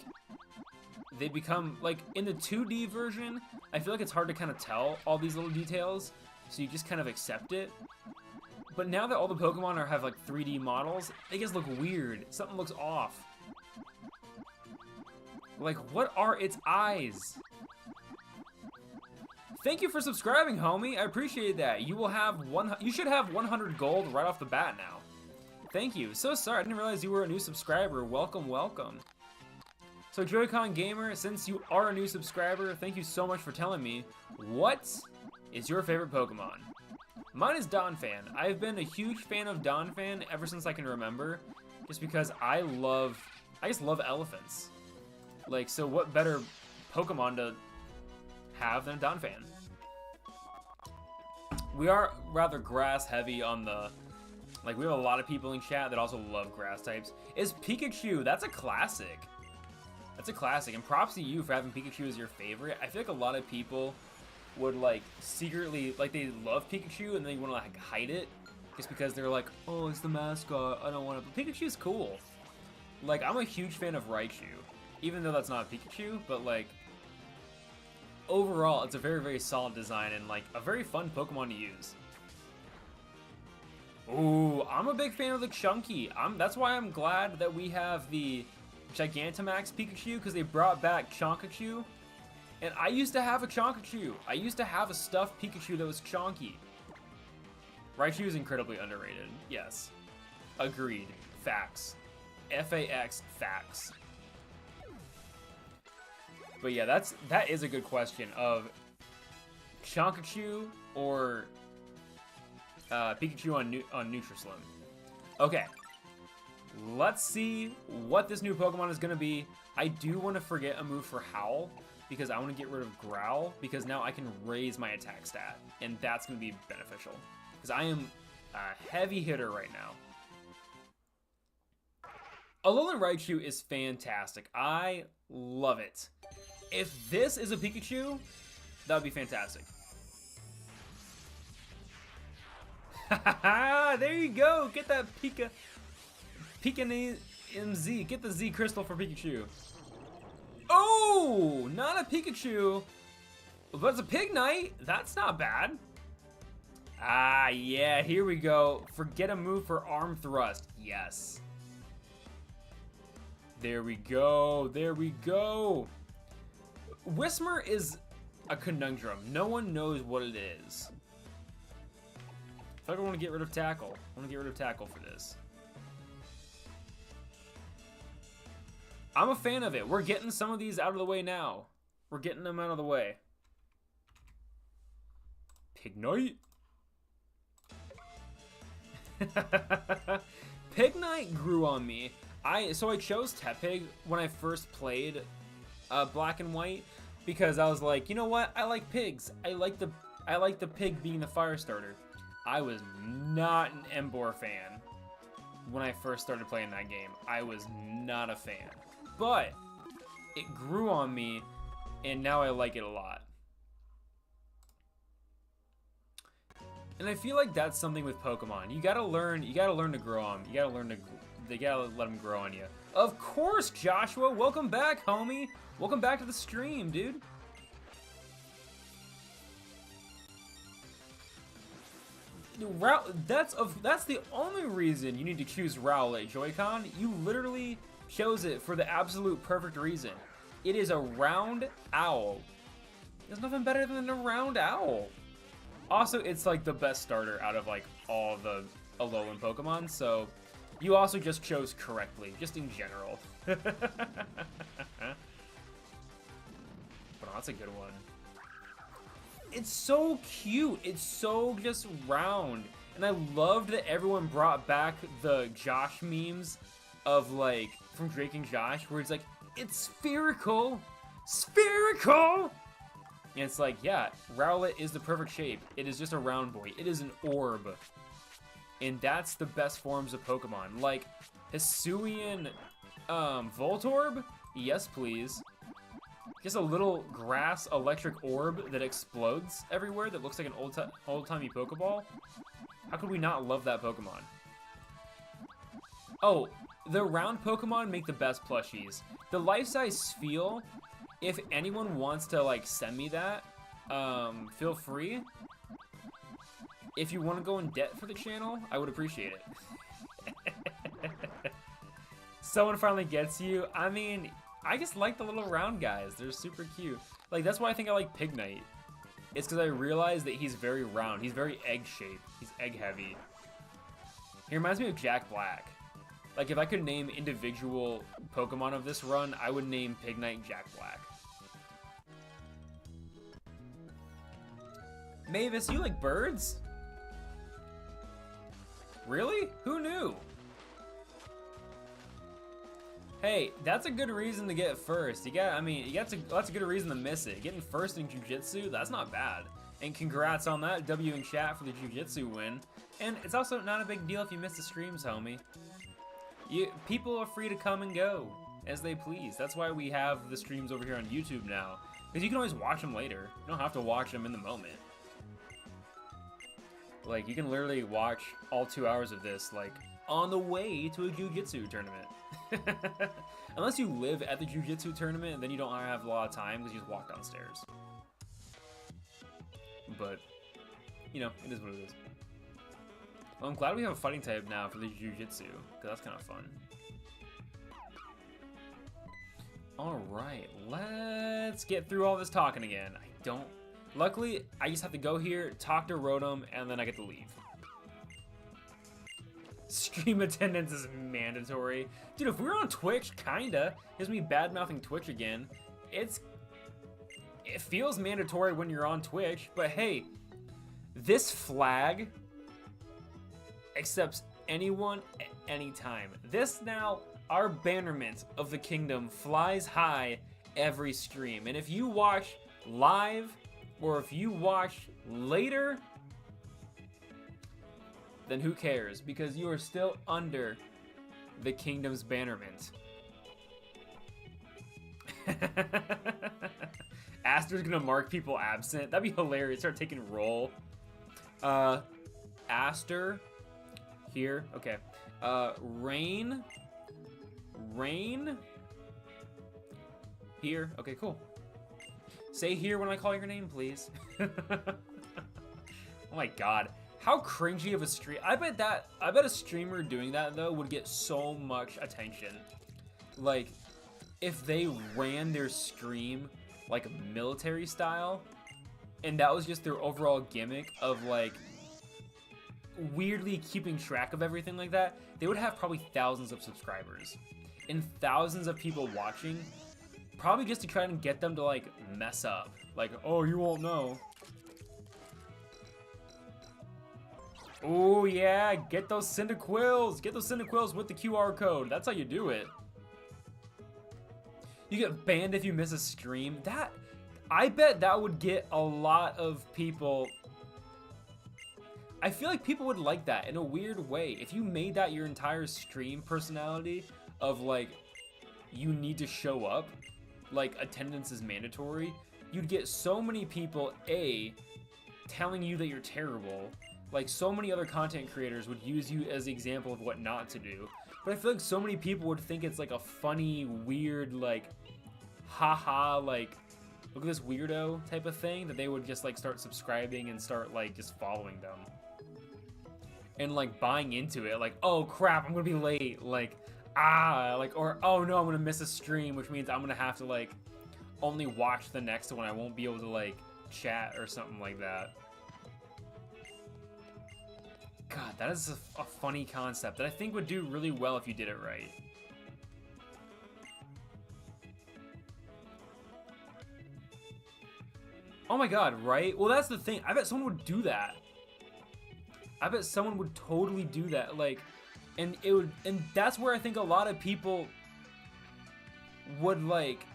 They become, like, in the 2D version, I feel like it's hard to kind of tell all these little details, so you just kind of accept it. But now that all the Pokemon have, like, 3D models, they just look weird. Something looks off. Like, what are its eyes? Thank you for subscribing, homie. I appreciate that. You should have 100 gold right off the bat now. Thank you. So sorry, I didn't realize you were a new subscriber. Welcome, welcome. So Joy-Con Gamer, since you are a new subscriber, thank you so much for telling me. What is your favorite Pokemon? Mine is Donphan. I've been a huge fan of Donphan ever since I can remember, just because I just love elephants. Like, so what better Pokemon to have than a Donphan? We are rather grass heavy on the, like, we have a lot of people in chat that also love grass types. Is Pikachu, that's a classic. That's a classic, and props to you for having Pikachu as your favorite. I feel like a lot of people would, like, secretly, like, they love Pikachu and they want to, like, hide it just because they're like, oh, it's the mascot, I don't want to. But Pikachu's cool. Like, I'm a huge fan of Raichu, even though that's not a Pikachu, but, like, overall, it's a very, very solid design and, like, a very fun Pokemon to use. Ooh, I'm a big fan of the Chunky. That's why I'm glad that we have the Gigantamax Pikachu, because they brought back Chonkachu. And I used to have a Chonkachu. I used to have a stuffed Pikachu that was chonky. Raichu is incredibly underrated. Yes. Agreed. Facts. F-A-X. Facts. But yeah, that is a good question of Chonkachu or Pikachu on Nutrislim. Okay. Let's see what this new Pokemon is going to be. I do want to forget a move for Howl, because I want to get rid of Growl, because now I can raise my attack stat, and that's going to be beneficial. Because I am a heavy hitter right now. Alolan Raichu is fantastic. I love it. If this is a Pikachu, that would be fantastic. There you go. Get that MZ. Get the Z Crystal for Pikachu. Oh, not a Pikachu, but it's a Pignite. That's not bad. Ah, yeah, here we go. Forget a move for Arm Thrust. Yes. There we go. There we go. Whismer is a conundrum. No one knows what it is. I think I want to get rid of Tackle. I want to get rid of Tackle for this. I'm a fan of it. We're getting some of these out of the way now. We're getting them out of the way. Pignite. Pignite grew on me. So I chose Tepig when I first played Black and White, because I was like, you know what? I like pigs. I like the pig being the fire starter. I was not an Emboar fan. when I first started playing that game. I was not a fan. But it grew on me, and now I like it a lot. And I feel like that's something with Pokemon. You gotta learn to grow on them. They gotta let them grow on you. Of course, Joshua, welcome back, homie. Welcome back to the stream, dude. That's the only reason you need to choose Rowlet, Joy-Con. You literally chose it for the absolute perfect reason. It is a round owl. There's nothing better than a round owl. Also, it's like the best starter out of like all the Alolan Pokemon, so you also just chose correctly, just in general. But that's a good one. It's so cute. It's so just round. And I loved that everyone brought back the Josh memes of like, from Drake and Josh, where it's like, it's spherical. Spherical! And it's like, yeah, Rowlet is the perfect shape. It is just a round boy. It is an orb. And that's the best forms of Pokemon. Like, Hisuian Voltorb? Yes, please. Just a little grass electric orb that explodes everywhere that looks like an old-timey Pokeball. How could we not love that Pokemon? Oh, the round Pokemon make the best plushies. The life-size Spheal, if anyone wants to like send me that, feel free. If you want to go in debt for the channel, I would appreciate it. Someone finally gets you. I mean, I just like the little round guys. They're super cute. Like, that's why I think I like Pignite. It's because I realized that he's very round. He's very egg-shaped. He's egg-heavy. He reminds me of Jack Black. Like, if I could name individual Pokemon of this run, I would name Pignite Jack Black. Mavis, you like birds? Really? Who knew? Hey, that's a good reason to get first. That's a good reason to miss it. Getting first in Jiu-Jitsu, that's not bad. And congrats on that, W in chat for the Jiu-Jitsu win. And it's also not a big deal if you miss the streams, homie. People are free to come and go as they please. That's why we have the streams over here on YouTube now. Because you can always watch them later. You don't have to watch them in the moment. Like, you can literally watch all 2 hours of this, like, on the way to a Jiu-Jitsu tournament. Unless you live at the Jiu-Jitsu tournament, and then you don't have a lot of time because you just walk downstairs. But, you know, it is what it is. Well, I'm glad we have a fighting type now for the Jiu-Jitsu, because that's kind of fun. Alright, let's get through all this talking again. Luckily, I just have to go here, talk to Rotom, and then I get to leave. Stream attendance is mandatory. Dude, if we were on Twitch, kinda. Here's me bad-mouthing Twitch again. It feels mandatory when you're on Twitch, but hey, this flag accepts anyone at any time. This now, our bannerment of the kingdom flies high every stream. And if you watch live, or if you watch later, then who cares? Because you are still under the kingdom's bannerment. Aster's gonna mark people absent. That'd be hilarious. Start taking roll. Aster. Here. Okay. Rain. Here. Okay, cool. Say here when I call your name, please. Oh my god. How cringy of a stream. I bet a streamer doing that though would get so much attention. Like, if they ran their stream like military style, and that was just their overall gimmick of like weirdly keeping track of everything like that, they would have probably thousands of subscribers and thousands of people watching, probably just to try and get them to like mess up. Like, oh, you won't know. Oh yeah, get those Cyndaquils! Get those Cyndaquils with the QR code. That's how you do it. You get banned if you miss a stream. I bet that would get a lot of people. I feel like people would like that in a weird way. If you made that your entire stream personality of like, you need to show up, like attendance is mandatory, you'd get so many people, A, telling you that you're terrible. Like so many other content creators would use you as the example of what not to do. But I feel like so many people would think it's like a funny, weird, like, haha, like, look at this weirdo type of thing, that they would just like start subscribing and start like just following them. And like buying into it, like, oh crap, I'm gonna be late, like, like, or oh no, I'm gonna miss a stream, which means I'm gonna have to like only watch the next one. I won't be able to like chat or something like that. God, that is a funny concept that I think would do really well if you did it right. Oh my god, right? Well, that's the thing. I bet someone would do that. I bet someone would totally do that, like, and that's where I think a lot of people would, like,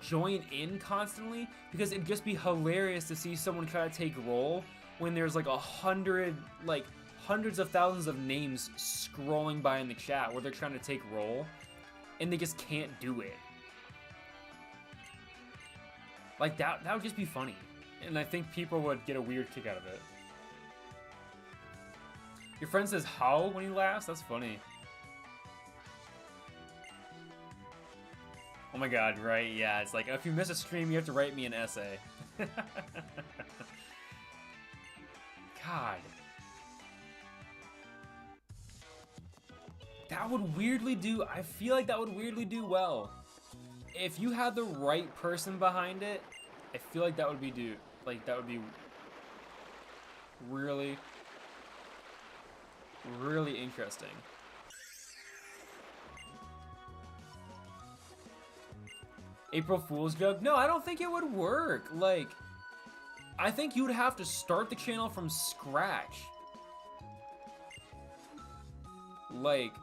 join in constantly, because it'd just be hilarious to see someone try to take role when there's, like, hundreds of thousands of names scrolling by in the chat where they're trying to take role, and they just can't do it. Like, that would just be funny, and I think people would get a weird kick out of it. Your friend says how when he laughs? That's funny. Oh my god, right? Yeah, it's like, if you miss a stream, you have to write me an essay. God. That would weirdly do, I feel like that would weirdly do well. If you had the right person behind it, I feel like that would be that would be really, really interesting. April Fool's joke? No, I don't think it would work. Like, I think you would have to start the channel from scratch. Like,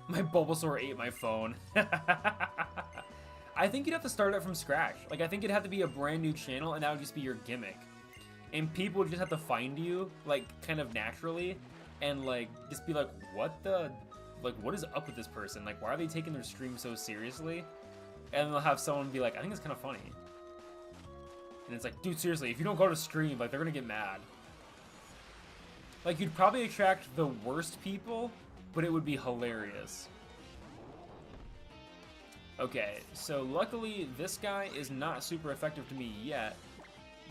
my Bulbasaur ate my phone. I think you'd have to start it from scratch. Like, I think it'd have to be a brand new channel, and that would just be your gimmick. And people would just have to find you, like, kind of naturally, and, like, just be like, what is up with this person? Like, why are they taking their stream so seriously? And they'll have someone be like, I think it's kind of funny. And it's like, dude, seriously, if you don't go to stream, like, they're gonna get mad. Like, you'd probably attract the worst people, but it would be hilarious. Okay, so luckily this guy is not super effective to me yet,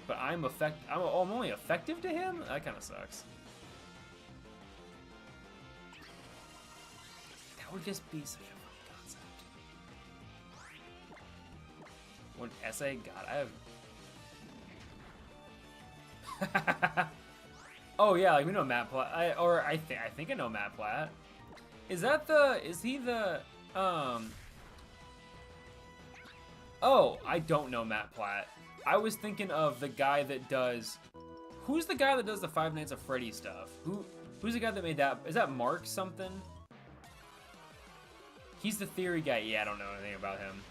but I'm only effective to him? That kind of sucks. That would just be such a funny concept. One essay? God, I have... Oh yeah, like we know Matt Platt. I think I know Matt Platt. Is he the, Oh, I don't know Matt Platt. I was thinking of the guy that does... Who's the guy that does the Five Nights at Freddy stuff? Who's the guy that made that? Is that Mark something? He's the theory guy. Yeah, I don't know anything about him.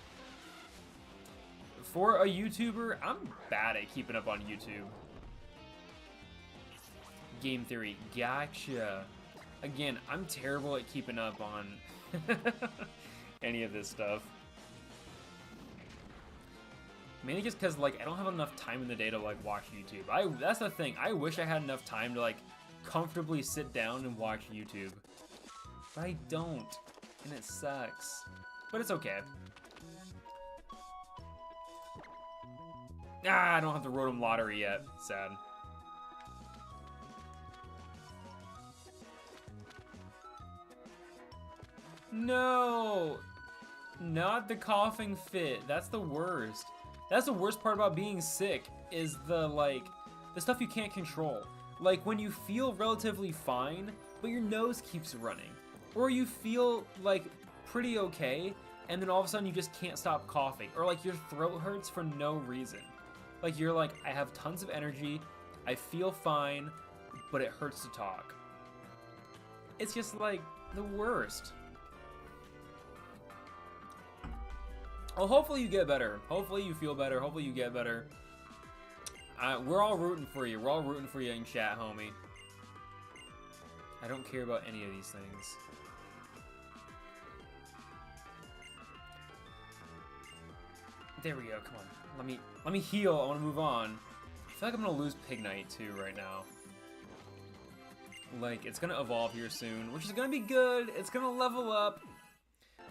For a YouTuber, I'm bad at keeping up on YouTube. Game theory. Gotcha. Again, I'm terrible at keeping up on any of this stuff. Mainly just because, like, I don't have enough time in the day to, like, watch YouTube. That's the thing. I wish I had enough time to, like, comfortably sit down and watch YouTube. But I don't. And it sucks. But it's okay. I don't have the Rotom Lottery yet. Sad. No! Not the coughing fit. That's the worst. That's the worst part about being sick, is the stuff you can't control. Like, when you feel relatively fine, but your nose keeps running. Or you feel, like, pretty okay, and then all of a sudden you just can't stop coughing. Or, like, your throat hurts for no reason. Like, you're like, I have tons of energy, I feel fine, but it hurts to talk. It's just, like, the worst. Well, hopefully you get better. Hopefully you feel better. Hopefully you get better. We're all rooting for you. We're all rooting for you in chat, homie. I don't care about any of these things. There we go. Come on. Let me heal. I want to move on. I feel like I'm gonna lose Pignite too right now. Like, it's gonna evolve here soon, which is gonna be good. It's gonna level up.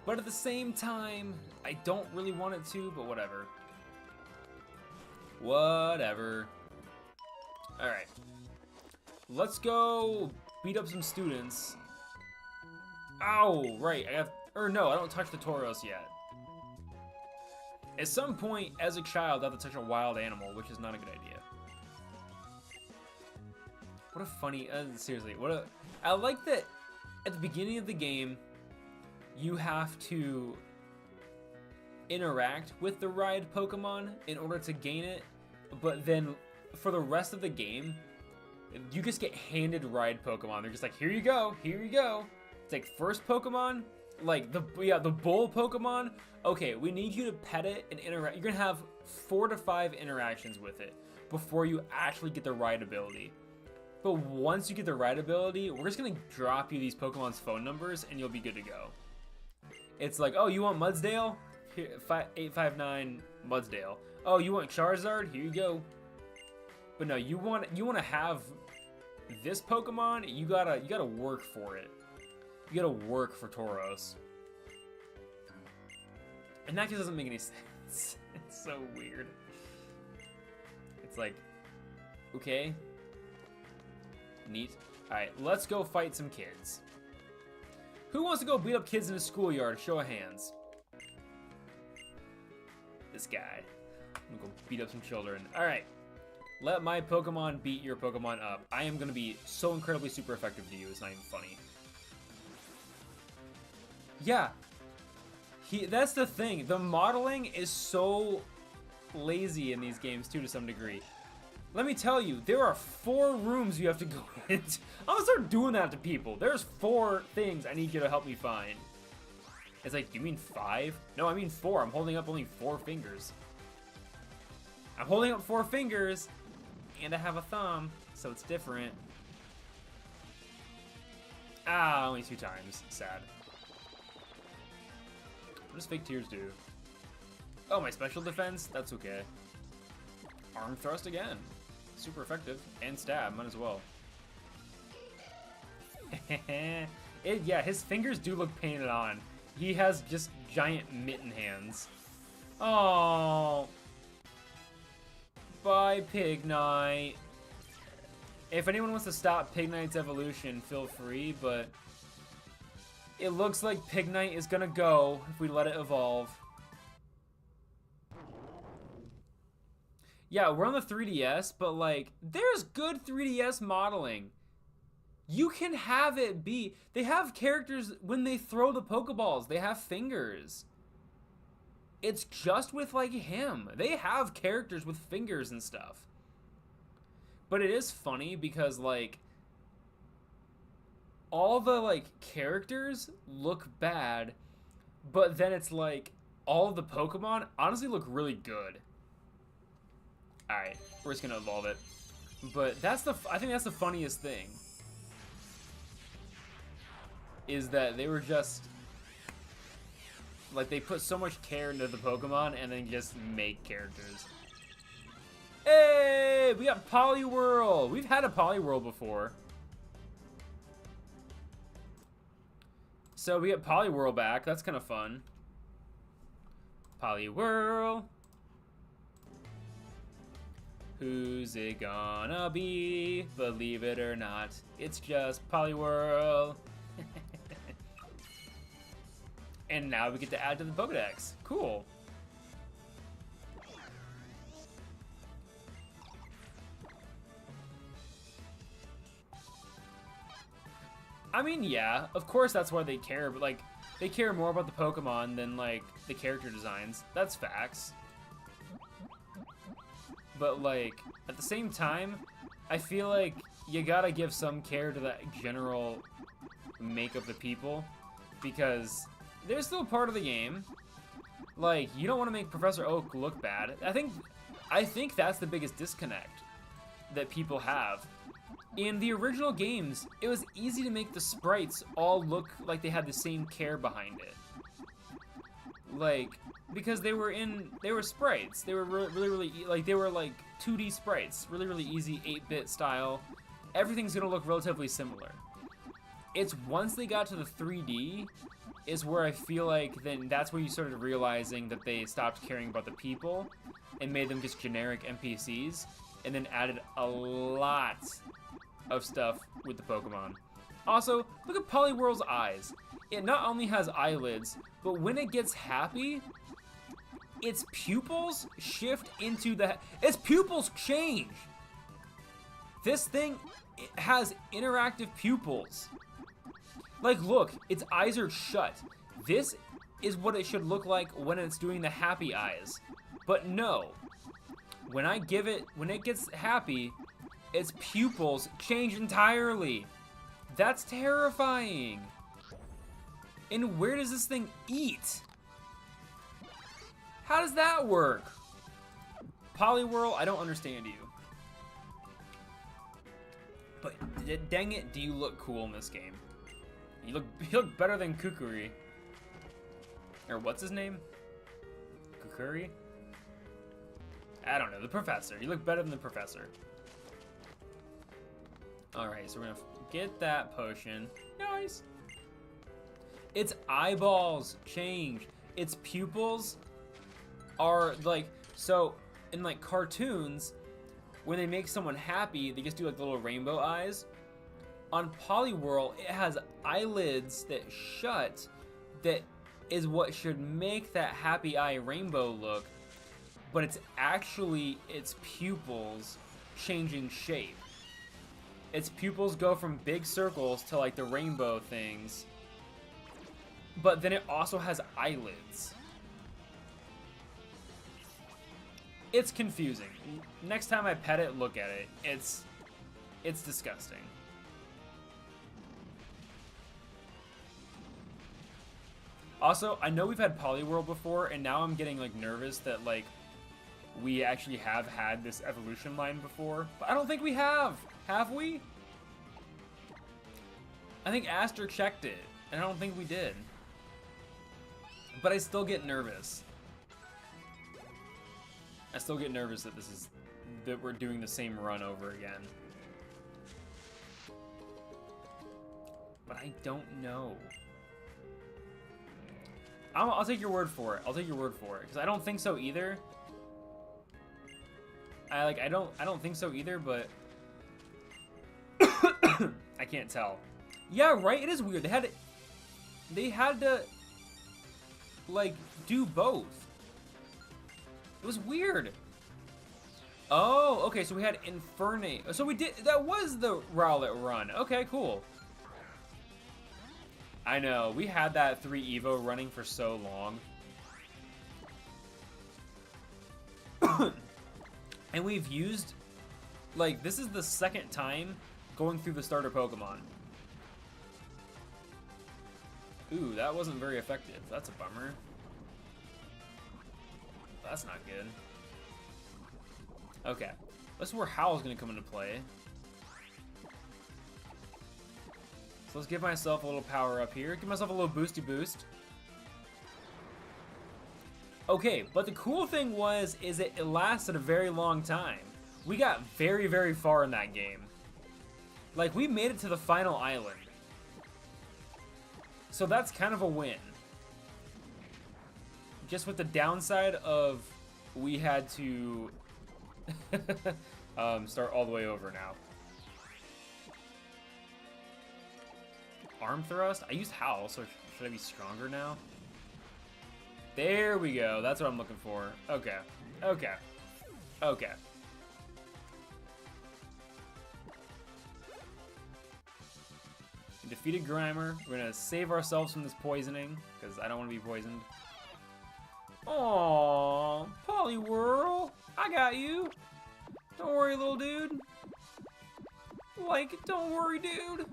But at the same time, I don't really want it to, but whatever. Whatever. Alright. Let's go beat up some students. Ow! Right, no, I don't touch the Tauros yet. At some point, as a child, I have to touch a wild animal, which is not a good idea. What a funny, seriously, I like that at the beginning of the game, you have to interact with the ride Pokemon in order to gain it, but then for the rest of the game, you just get handed ride Pokemon. They're just like, here you go, here you go. It's like first Pokemon, like the bull Pokemon. Okay, we need you to pet it and interact. You're gonna have 4 to 5 interactions with it before you actually get the ride ability. But once you get the ride ability, we're just gonna drop you these Pokemon's phone numbers and you'll be good to go. It's like, oh, you want Mudsdale? Here, 859 Mudsdale. Oh, you want Charizard? Here you go. But no, you want to have this Pokemon. You gotta work for it. You gotta work for Tauros. And that just doesn't make any sense. It's so weird. It's like, okay, neat. All right, let's go fight some kids. Who wants to go beat up kids in a schoolyard? Show of hands. This guy. I'm gonna go beat up some children. All right. Let my Pokemon beat your Pokemon up. I am gonna be so incredibly super effective to you. It's not even funny. Yeah. That's the thing. The modeling is so lazy in these games too, to some degree. Let me tell you, there are 4 rooms you have to go into. I'm gonna start doing that to people. There's 4 things I need you to help me find. It's like, do you mean 5? No, I mean 4. I'm holding up only 4 fingers. I'm holding up 4 fingers, and I have a thumb, so it's different. Ah, only 2 times. Sad. What does fake tears do? Oh, my special defense? That's okay. Arm thrust again. Super effective. And stab, might as well. Yeah, his fingers do look painted on. He has just giant mitten hands. Oh. Bye, Pignite. If anyone wants to stop Pignite's evolution, feel free, but it looks like Pignite is gonna go if we let it evolve. Yeah, we're on the 3DS, but like, there's good 3DS modeling. You can have it be. They have characters when they throw the Pokeballs. They have fingers. It's just with like him. They have characters with fingers and stuff. But it is funny because like all the like characters look bad, but then it's like all of the Pokemon honestly look really good. Alright, we're just gonna evolve it. But I think that's the funniest thing. Is that they were just like, they put so much care into the Pokemon and then just make characters. Hey, we got Poliwhirl. We've had a Poliwhirl before. So we get Poliwhirl back. That's kind of fun. Poliwhirl. Who's it gonna be? Believe it or not, it's just Poliwhirl. And now we get to add to the Pokedex. Cool. I mean, yeah, of course that's why they care, but like, they care more about the Pokemon than like the character designs. That's facts. But like, at the same time, I feel like you gotta give some care to the general make of the people, because they're still part of the game. Like, you don't want to make Professor Oak look bad. I think that's the biggest disconnect. that people have. In the original games, it was easy to make the sprites all look like they had the same care behind it. Like, because they were sprites. They were really, like, they were like 2D sprites. Really easy 8-bit style. Everything's gonna look relatively similar. It's once they got to the 3D is where I feel like then that's where you started realizing that they stopped caring about the people and made them just generic NPCs and then added a lot of stuff with the Pokemon. Also, look at Poliwhirl's eyes. It not only has eyelids, but when it gets happy, its pupils shift into its pupils change. This thing, it has interactive pupils. Like, look, its eyes are shut. This is what it should look like when it's doing the happy eyes. But no, when it gets happy, its pupils change entirely. That's terrifying. And where does this thing eat? How does that work? Poliwhirl, I don't understand you. But dang it, do you look cool in this game? You look better than Kukuri. Or what's his name? Kukuri? I don't know, the professor. You look better than the professor. Alright, so we're gonna get that potion. Nice. Its eyeballs change. Its pupils are like, so in like cartoons, when they make someone happy, they just do like little rainbow eyes. On Poliwhirl, it has eyelids that shut, that is what should make that happy eye rainbow look, but it's actually its pupils changing shape. Its pupils go from big circles to like the rainbow things, but then it also has eyelids. It's confusing. Next time I pet it, look at it. It's disgusting. Also, I know we've had Poliwhirl before, and now I'm getting like nervous that like we actually have had this evolution line before, but I don't think we have. Have we? I think Aster checked it, and I don't think we did. But I still get nervous. I still get nervous that we're doing the same run over again. But I don't know. I'll take your word for it. I'll take your word for it, because I don't think so either. I don't think so either, but I can't tell. Yeah, right. It is weird. They had to like do both. It was weird. Oh, okay. So we had Infernape. So we did. That was the Rowlet run. Okay, cool. I know. We had that 3 Evo running for so long. And we've used, like, this is the second time going through the starter Pokemon. Ooh, that wasn't very effective. That's a bummer. That's not good. Okay. This is where Howl's gonna come into play. So let's give myself a little power up here. Give myself a little boosty boost. Okay, but the cool thing is it lasted a very long time. We got very, very far in that game. Like, we made it to the final island. So that's kind of a win. Just with the downside of we had to start all the way over now. Arm thrust? I used Howl, so should I be stronger now? There we go. That's what I'm looking for. Okay. Okay. Okay. We defeated Grimer. We're gonna save ourselves from this poisoning, because I don't want to be poisoned. Aww, Poliwhirl, I got you. Don't worry, little dude. Like, don't worry, dude.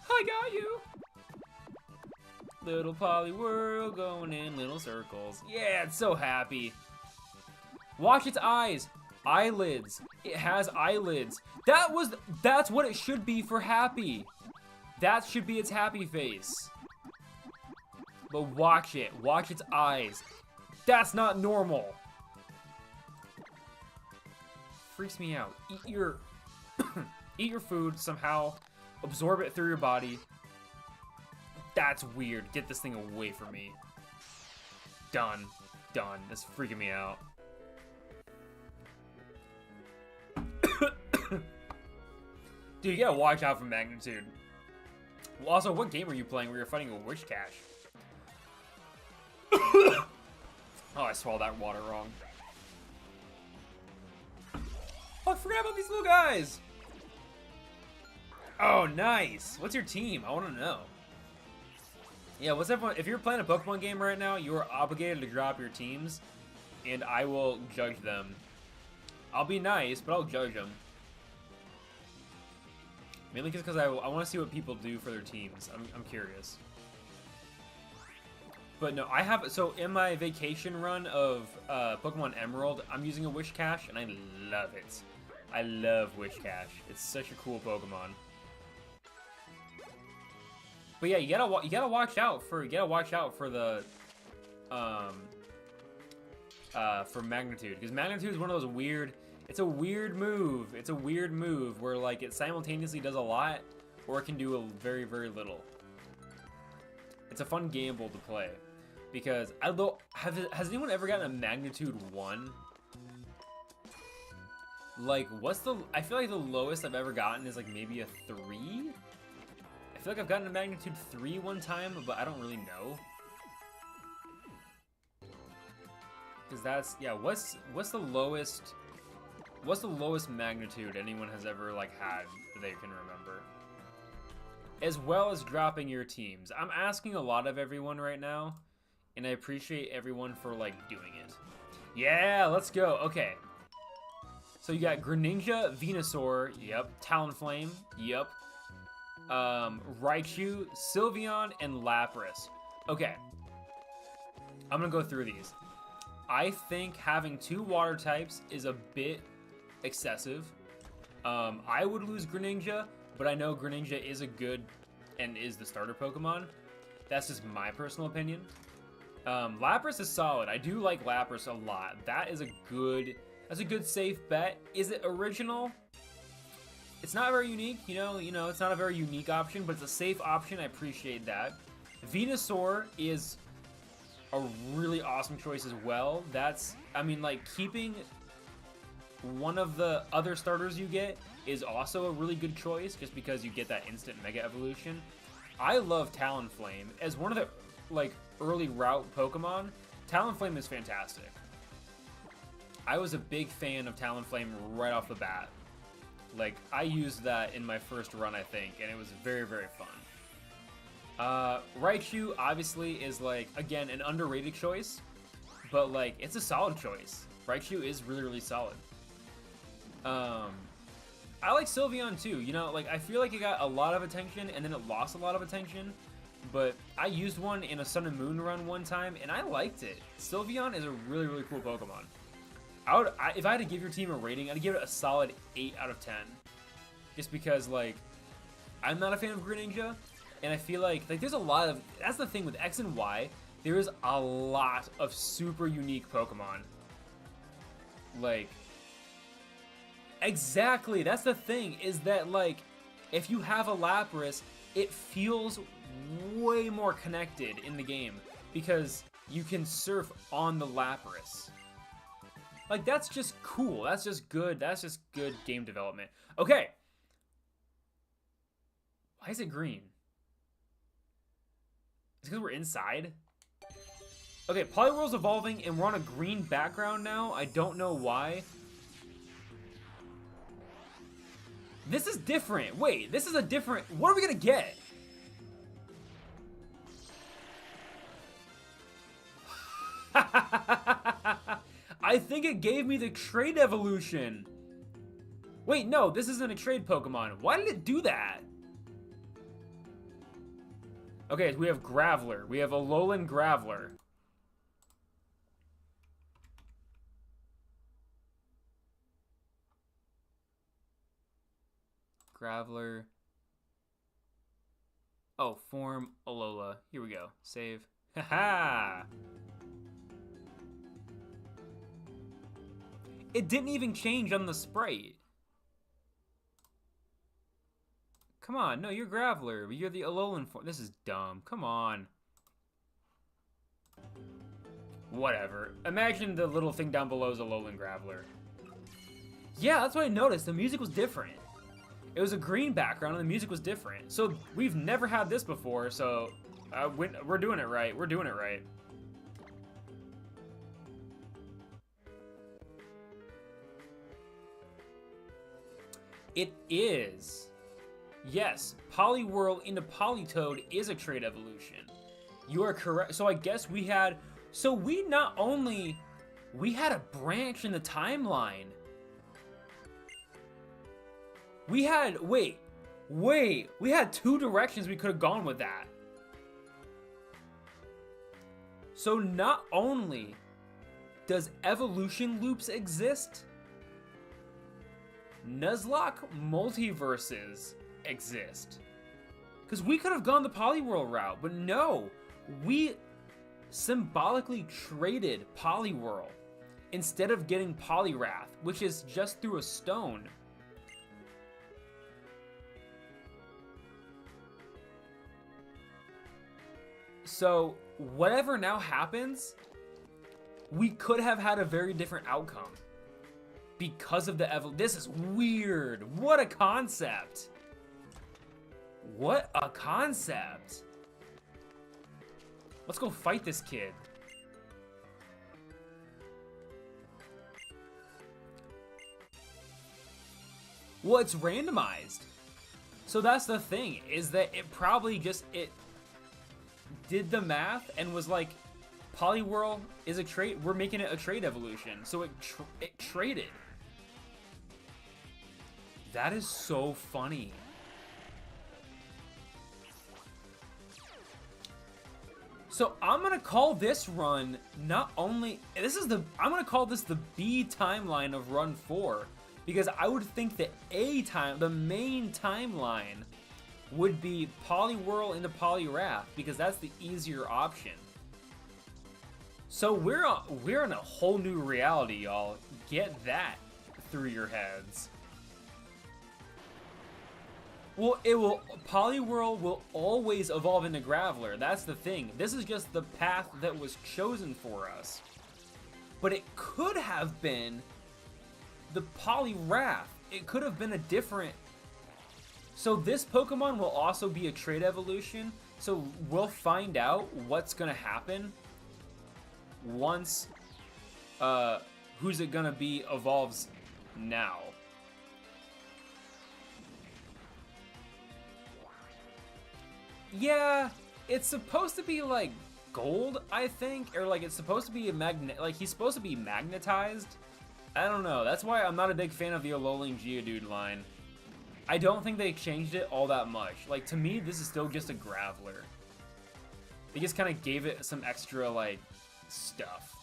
I got you. Little Poliwhirl going in little circles. Yeah, it's so happy. Watch its eyes. Eyelids. It has eyelids. That's what it should be for happy. That should be its happy face. But watch it. Watch its eyes. That's not normal. Freaks me out. Eat your eat your food somehow. Absorb it through your body. That's weird. Get this thing away from me. Done. Done. That's freaking me out. Dude, you gotta watch out for magnitude. Well, also, what game were you playing where you're fighting a Wish Cache? Oh, I swallowed that water wrong. Oh, I forgot about these little guys. Oh, nice. What's your team? I want to know. Yeah, what's everyone? If you're playing a Pokemon game right now, you are obligated to drop your teams, and I will judge them. I'll be nice, but I'll judge them. Mainly because I want to see what people do for their teams. I'm curious. But no, I have... So, in my vacation run of Pokemon Emerald, I'm using a Wish Cache, and I love it. I love Wish Cache. It's such a cool Pokemon. But yeah, you gotta watch out for the for Magnitude, because Magnitude is one of those weird... It's a weird move. It's a weird move where, like, it simultaneously does a lot, or it can do a very, very little. It's a fun gamble to play, because has anyone ever gotten a Magnitude 1? Like, I feel like the lowest I've ever gotten is, like, maybe a 3? I feel like I've gotten a Magnitude 3 one time, but I don't really know. Because that's, yeah, what's the lowest... What's the lowest magnitude anyone has ever, like, had that they can remember? As well as dropping your teams. I'm asking a lot of everyone right now, and I appreciate everyone for, like, doing it. Yeah, let's go. Okay. So you got Greninja, Venusaur, yep. Talonflame, yep. Raichu, Sylveon, and Lapras. Okay. I'm gonna go through these. I think having 2 water types is a bit excessive. I would lose Greninja, but I know Greninja is a good and is the starter Pokemon. That's just my personal opinion. Lapras is solid. I do like Lapras a lot. That's a good safe bet. Is it original? It's not very unique, you know, it's not a very unique option, but it's a safe option. I appreciate that. Venusaur is a really awesome choice as well. I mean, like, keeping one of the other starters you get is also a really good choice, just because you get that instant Mega Evolution. I love Talonflame. As one of the, like, early route Pokemon, Talonflame is fantastic. I was a big fan of Talonflame right off the bat. Like, I used that in my first run, I think, and it was very, very fun. Raichu, obviously, is, like, again, an underrated choice, but, like, it's a solid choice. Raichu is really, really solid. I like Sylveon too, you know, like, I feel like it got a lot of attention and then it lost a lot of attention, but I used one in a Sun and Moon run one time and I liked it. Sylveon is a really, really cool Pokemon. If I had to give your team a rating, I'd give it a solid 8 out of 10. Just because, like, I'm not a fan of Greninja, and I feel like there's a lot of, that's the thing with X and Y, there is a lot of super unique Pokemon. Like, exactly, that's the thing, is that, like, if you have a Lapras, it feels way more connected in the game, because you can surf on the Lapras. Like, that's just cool, that's just good game development. Okay. Why is it green? It's because we're inside? Okay, Poliwhirl's evolving, and we're on a green background now. I don't know why. This is different. Wait, this is a different... What are we gonna get? I think it gave me the trade evolution. Wait, no, this isn't a trade Pokemon. Why did it do that? Okay, we have Graveler. We have a Alolan Graveler. Graveler. Oh, form Alola. Here we go. Save. Haha! It didn't even change on the sprite. Come on, no, you're Graveler, but you're the Alolan form. This is dumb. Come on. Whatever. Imagine the little thing down below is Alolan Graveler. Yeah, that's what I noticed. The music was different. It was a green background and the music was different. So we've never had this before, so we're doing it right. We're doing it right. It is. Yes, Poliwhirl into Politoed is a trait evolution. You are correct. So I guess we had... So we not only... We had a branch in the timeline. We had... Wait. We had 2 directions we could have gone with that. So not only does evolution loops exist, Nuzlocke multiverses exist. Because we could have gone the Poliwhirl route, but no. We symbolically traded Poliwhirl instead of getting Poliwrath, which is just through a stone. So whatever now happens, we could have had a very different outcome because of the This is weird. What a concept. What a concept. Let's go fight this kid. Well, it's randomized. So that's the thing, is that it probably just, it did the math and was like, Poliwhirl is a trait, we're making it a trait evolution. So it traded. That is so funny. So I'm gonna call this run not only, I'm gonna call this the B timeline of run 4, because I would think that the main timeline would be Poliwhirl into Poliwrath, because that's the easier option. So we're in a whole new reality, y'all. Get that through your heads. Well, Poliwhirl will always evolve into Graveler. That's the thing. This is just the path that was chosen for us. But it could have been the Poliwrath. It could have been a different... So this Pokemon will also be a trait evolution. So we'll find out what's going to happen once Who's It Gonna Be evolves now. Yeah, it's supposed to be like gold, I think, or like it's supposed to be a like he's supposed to be magnetized. I don't know. That's why I'm not a big fan of the Alolan Geodude line. I don't think they changed it all that much. Like, to me, this is still just a Graveler. They just kind of gave it some extra, like, stuff.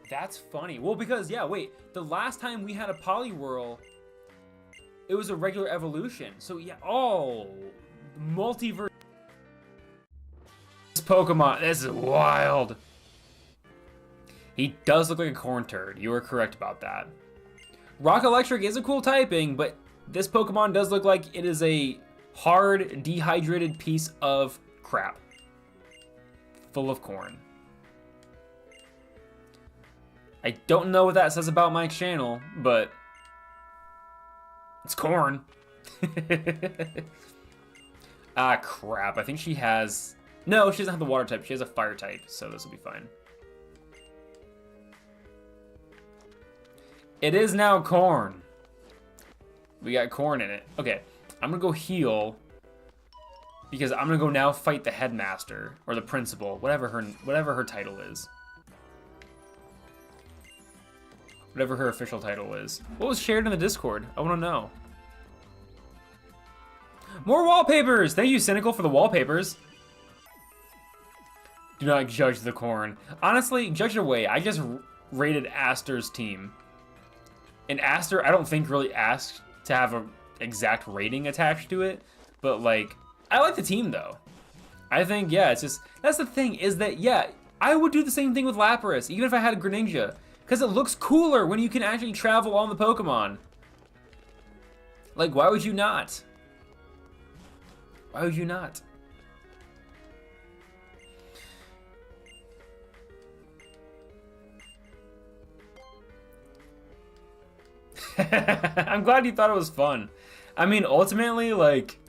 That's funny. Well, because, yeah, wait. The last time we had a Poliwhirl, it was a regular evolution. So, yeah. Oh, multiverse. This Pokemon, this is wild. He does look like a corn turd. You were correct about that. Rock Electric is a cool typing, but this Pokemon does look like it is a hard, dehydrated piece of crap. Full of corn. I don't know what that says about my channel, but it's corn. Ah, crap. I think she has... No, she doesn't have the water type. She has a fire type, so this will be fine. It is now corn. We got corn in it. Okay, I'm gonna go heal because I'm gonna go now fight the headmaster or the principal, whatever her title is. Whatever her official title is. What was shared in the Discord? I want to know. More wallpapers! Thank you, Cynical, for the wallpapers. Do not judge the corn. Honestly, judge it away. I just rated Aster's team. And Aster, I don't think really asked to have a exact rating attached to it, but like, I like the team though. I think, yeah, it's just, that's the thing, is that, yeah, I would do the same thing with Lapras, even if I had a Greninja, because it looks cooler when you can actually travel on the Pokemon. Like, why would you not? Why would you not? I'm glad you thought it was fun. I mean, ultimately, like,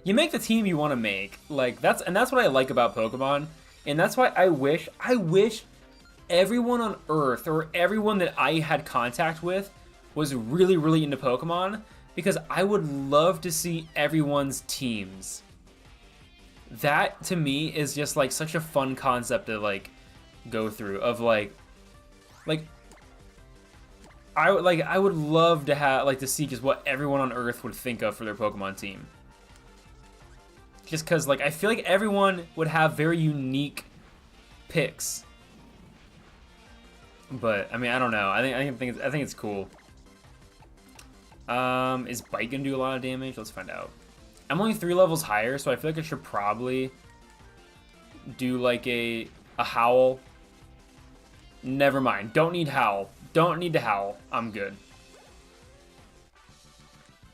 you make the team you want to make. Like, that's what I like about Pokemon. And that's why I wish everyone on Earth, or everyone that I had contact with, was really, really into Pokemon, because I would love to see everyone's teams. That, to me, is just, like, such a fun concept to, like, go through, of, like, I would love to have, like, to see just what everyone on Earth would think of for their Pokemon team. Just because, like, I feel like everyone would have very unique picks. But I mean, I don't know. I think it's cool. Is Bite gonna do a lot of damage? Let's find out. I'm only 3 levels higher, so I feel like I should probably do like a Howl. Never mind. Don't need Howl. Don't need to Howl. I'm good.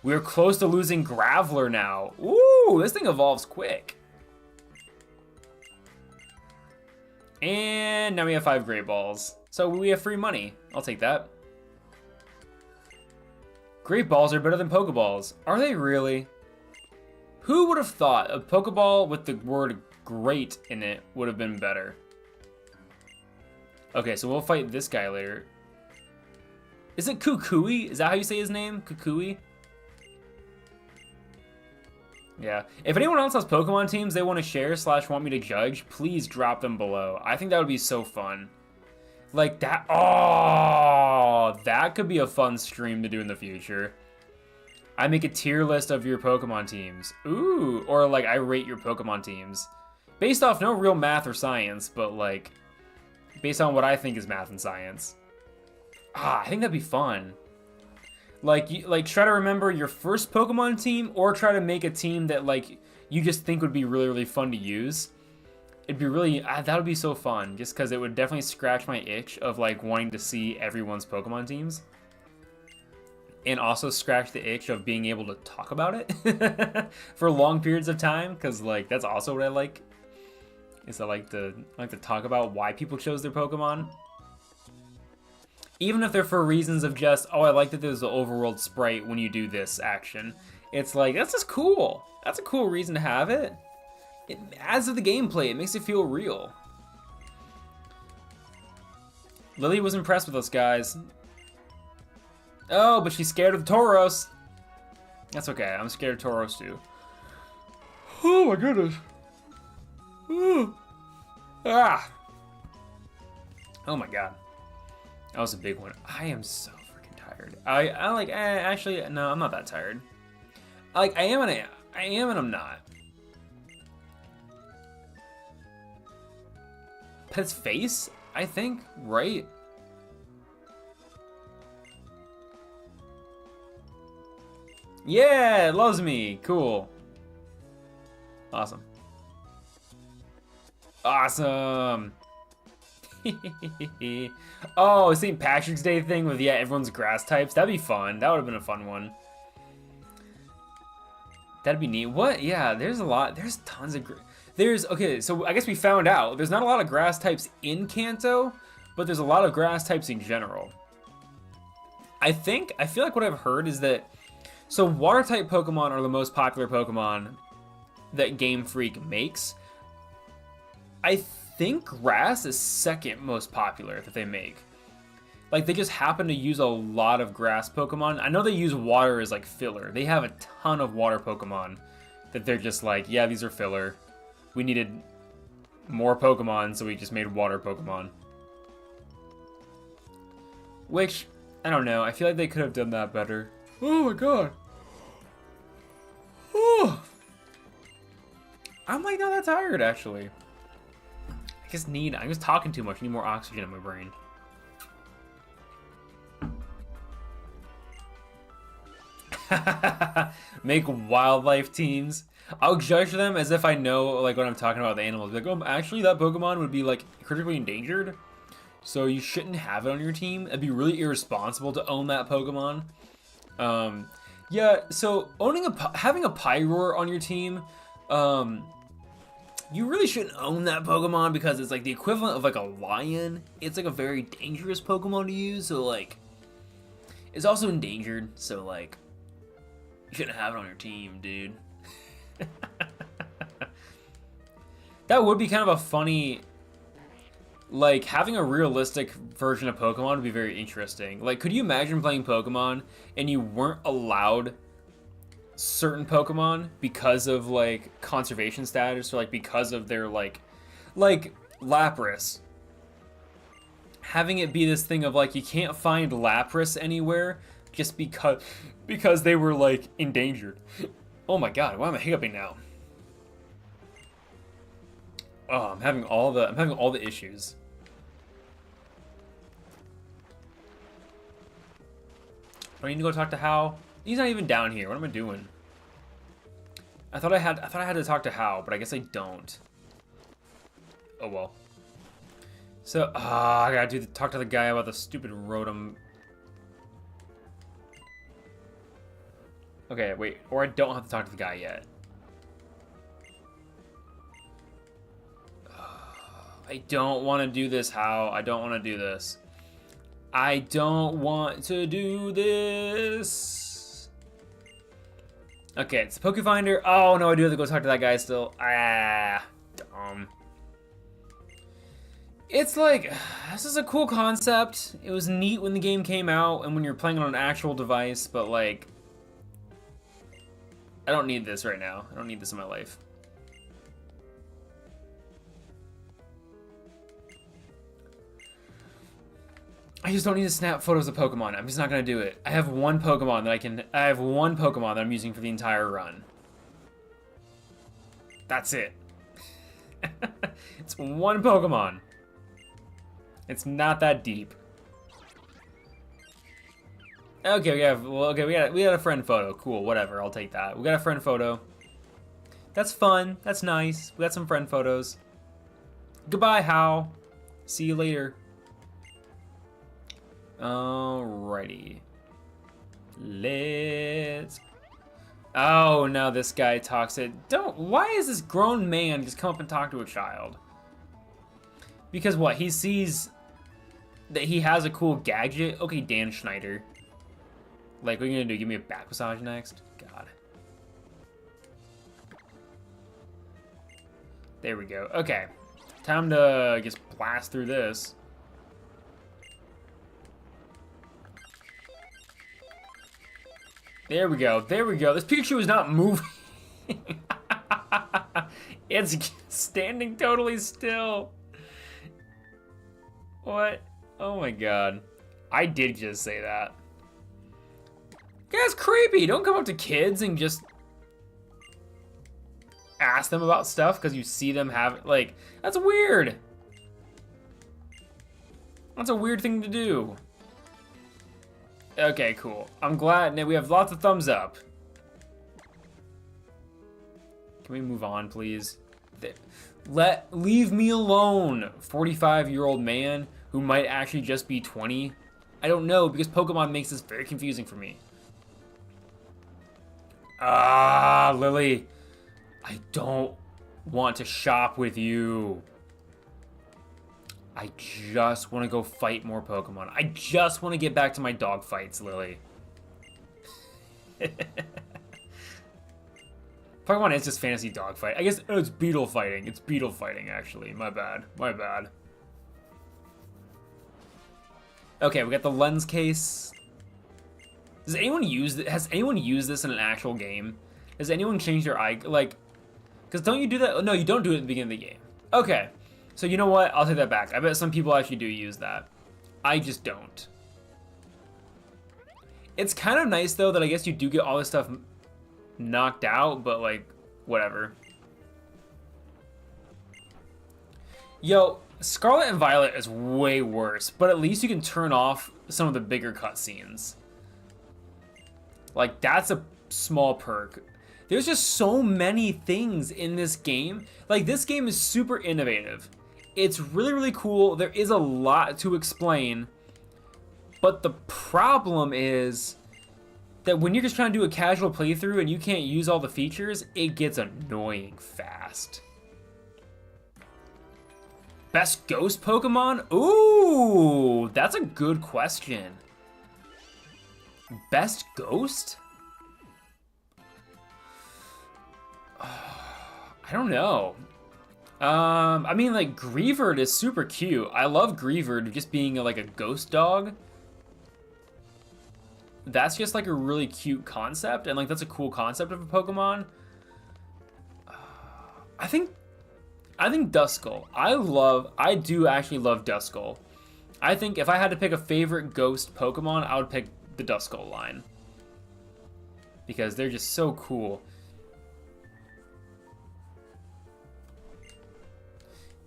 We're close to losing Graveler now. Ooh, this thing evolves quick. And now we have 5 Great Balls. So we have free money. I'll take that. Great Balls are better than Pokeballs. Are they really? Who would have thought a Pokeball with the word great in it would have been better? Okay, so we'll fight this guy later. Is it Kukui? Is that how you say his name? Kukui? Yeah. If anyone else has Pokemon teams they want to share / want me to judge, please drop them below. I think that would be so fun. Like that. Oh, that could be a fun stream to do in the future. I make a tier list of your Pokemon teams. Ooh, or like I rate your Pokemon teams. Based off no real math or science, but like based on what I think is math and science. Ah, I think that'd be fun. Like try to remember your first Pokemon team, or try to make a team that like you just think would be really, really fun to use. It'd be really, that would be so fun, just because it would definitely scratch my itch of like wanting to see everyone's Pokemon teams. And also scratch the itch of being able to talk about it for long periods of time, because like that's also what I like. Is I like to talk about why people chose their Pokemon. Even if they're for reasons of just, oh, I like that there's an overworld sprite when you do this action. It's like, that's just cool. That's a cool reason to have it. It adds to the gameplay. It makes it feel real. Lily was impressed with us, guys. Oh, but she's scared of Tauros. That's okay. I'm scared of Tauros, too. Oh, my goodness. Ooh. Ah. Oh, my God. That was a big one. I am so freaking tired. I like, actually, no, I'm not that tired. Like, I am and I'm not. Pet's face, I think, right? Yeah, it loves me. Cool. Awesome. Awesome. Oh, St. Patrick's Day thing with, yeah, everyone's grass types. That'd be fun. That would have been a fun one. That'd be neat. What? Yeah, there's a lot. There's tons of... okay, so I guess we found out. There's not a lot of grass types in Kanto, but there's a lot of grass types in general. I feel like what I've heard is that... So water type Pokemon are the most popular Pokemon that Game Freak makes. I think grass is second most popular that they make. Like, they just happen to use a lot of grass Pokemon. I know they use water as, like, filler. They have a ton of water Pokemon that they're just like, yeah, these are filler. We needed more Pokemon, so we just made water Pokemon. Which, I don't know. I feel like they could have done that better. Oh, my God. Oh. I'm, like, not that tired, actually. I'm just talking too much. I need more oxygen in my brain. Make wildlife teams. I'll judge them as if I know, like, when I'm talking about the animals. Like, oh, actually, that Pokemon would be, like, critically endangered, so you shouldn't have it on your team. It'd be really irresponsible to own that Pokemon. Yeah, so having a Pyroar on your team, you really shouldn't own that Pokemon because it's, like, the equivalent of, like, a lion. It's, like, a very dangerous Pokemon to use, so, like, it's also endangered, so, like, you shouldn't have it on your team, dude. That would be kind of a funny, like, having a realistic version of Pokemon would be very interesting. Like, could you imagine playing Pokemon and you weren't allowed certain Pokemon because of, like, conservation status, or, like, because of their, like Lapras. Having it be this thing of, like, you can't find Lapras anywhere just because they were, like, endangered. Oh my god, why am I hiccuping now? Oh, I'm having all the issues. Do I need to go talk to Hal? He's not even down here. What am I doing? I thought I had to talk to Hal, but I guess I don't. Oh well. So, I gotta talk to the guy about the stupid Rotom. Okay, wait, or I don't have to talk to the guy yet. I don't want to do this, Hal. I don't want to do this. I don't want to do this. Okay, it's Poke Finder. Oh no, I do have to go talk to that guy still. Ah, dumb. It's like, this is a cool concept. It was neat when the game came out and when you're playing on an actual device, but like, I don't need this right now. I don't need this in my life. I just don't need to snap photos of Pokemon. I'm just not gonna do it. I have one Pokemon that I'm using for the entire run. That's it. It's one Pokemon. It's not that deep. Okay, we got a friend photo. Cool, whatever, I'll take that. We got a friend photo. That's fun. That's nice. We got some friend photos. Goodbye, Hal. See you later. Alrighty. Let's... Oh, now this guy talks it. Why is this grown man just come up and talk to a child? Because what? He sees that he has a cool gadget? Okay, Dan Schneider. Like, what are you gonna do? Give me a back massage next? God. There we go. Okay. Time to just blast through this. There we go. There we go. This Pikachu is not moving. It's standing totally still. What? Oh my god. I did just say that. That's creepy. Don't come up to kids and just ask them about stuff because you see them have, like, that's weird. That's a weird thing to do. Okay, cool. I'm glad we have lots of thumbs up. Can we move on, please? Leave me alone, 45-year-old man who might actually just be 20. I don't know, because Pokemon makes this very confusing for me. Ah, Lily. I don't want to shop with you. I just want to go fight more Pokemon. I just want to get back to my dog fights, Lily. Pokemon is just fantasy dog fight. I guess it's beetle fighting. It's beetle fighting, actually. My bad. My bad. Okay, we got the lens case. Does anyone use this? Has anyone used this in an actual game? Has anyone changed their eye? Like, because don't you do that? No, you don't do it at the beginning of the game. Okay. So you know what? I'll take that back. I bet some people actually do use that. I just don't. It's kind of nice, though, that I guess you do get all this stuff knocked out, but, like, whatever. Yo, Scarlet and Violet is way worse, but at least you can turn off some of the bigger cutscenes. Like, that's a small perk. There's just so many things in this game. Like, this game is super innovative. It's really, really cool. There is a lot to explain. But the problem is that when you're just trying to do a casual playthrough and you can't use all the features, it gets annoying fast. Best ghost Pokemon? Ooh, that's a good question. Best ghost? I don't know. I mean, like, Greavard is super cute. I love Greavard just being like a ghost dog. That's just like a really cute concept, and like that's a cool concept of a Pokemon. I think Duskull. I do actually love Duskull. I think if I had to pick a favorite ghost Pokemon, I would pick the Duskull line. Because they're just so cool.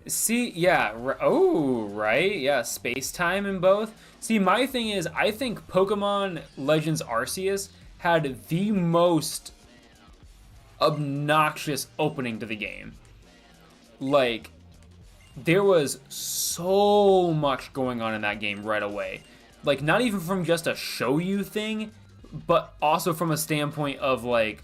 See, yeah, oh, right, yeah, space-time in both. See, my thing is, I think Pokemon Legends Arceus had the most obnoxious opening to the game. Like, there was so much going on in that game right away. Like, not even from just a show you thing, but also from a standpoint of, like,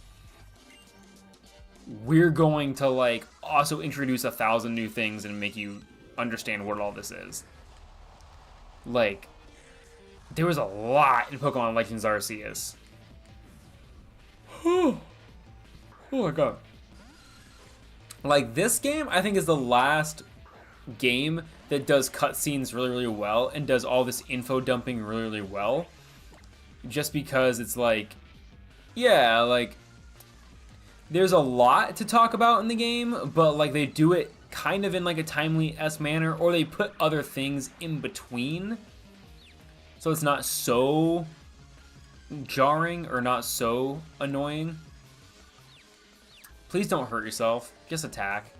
we're going to, like, also introduce 1,000 new things and make you understand what all this is. Like, there was a lot in Pokemon Legends Arceus. Oh my god. Like, this game, I think, is the last game that does cutscenes really, really well and does all this info dumping really, really well. Just because it's like, yeah, like, there's a lot to talk about in the game, but like they do it kind of in like a timely-esque manner, or they put other things in between, so it's not so jarring or not so annoying. Please don't hurt yourself, just attack.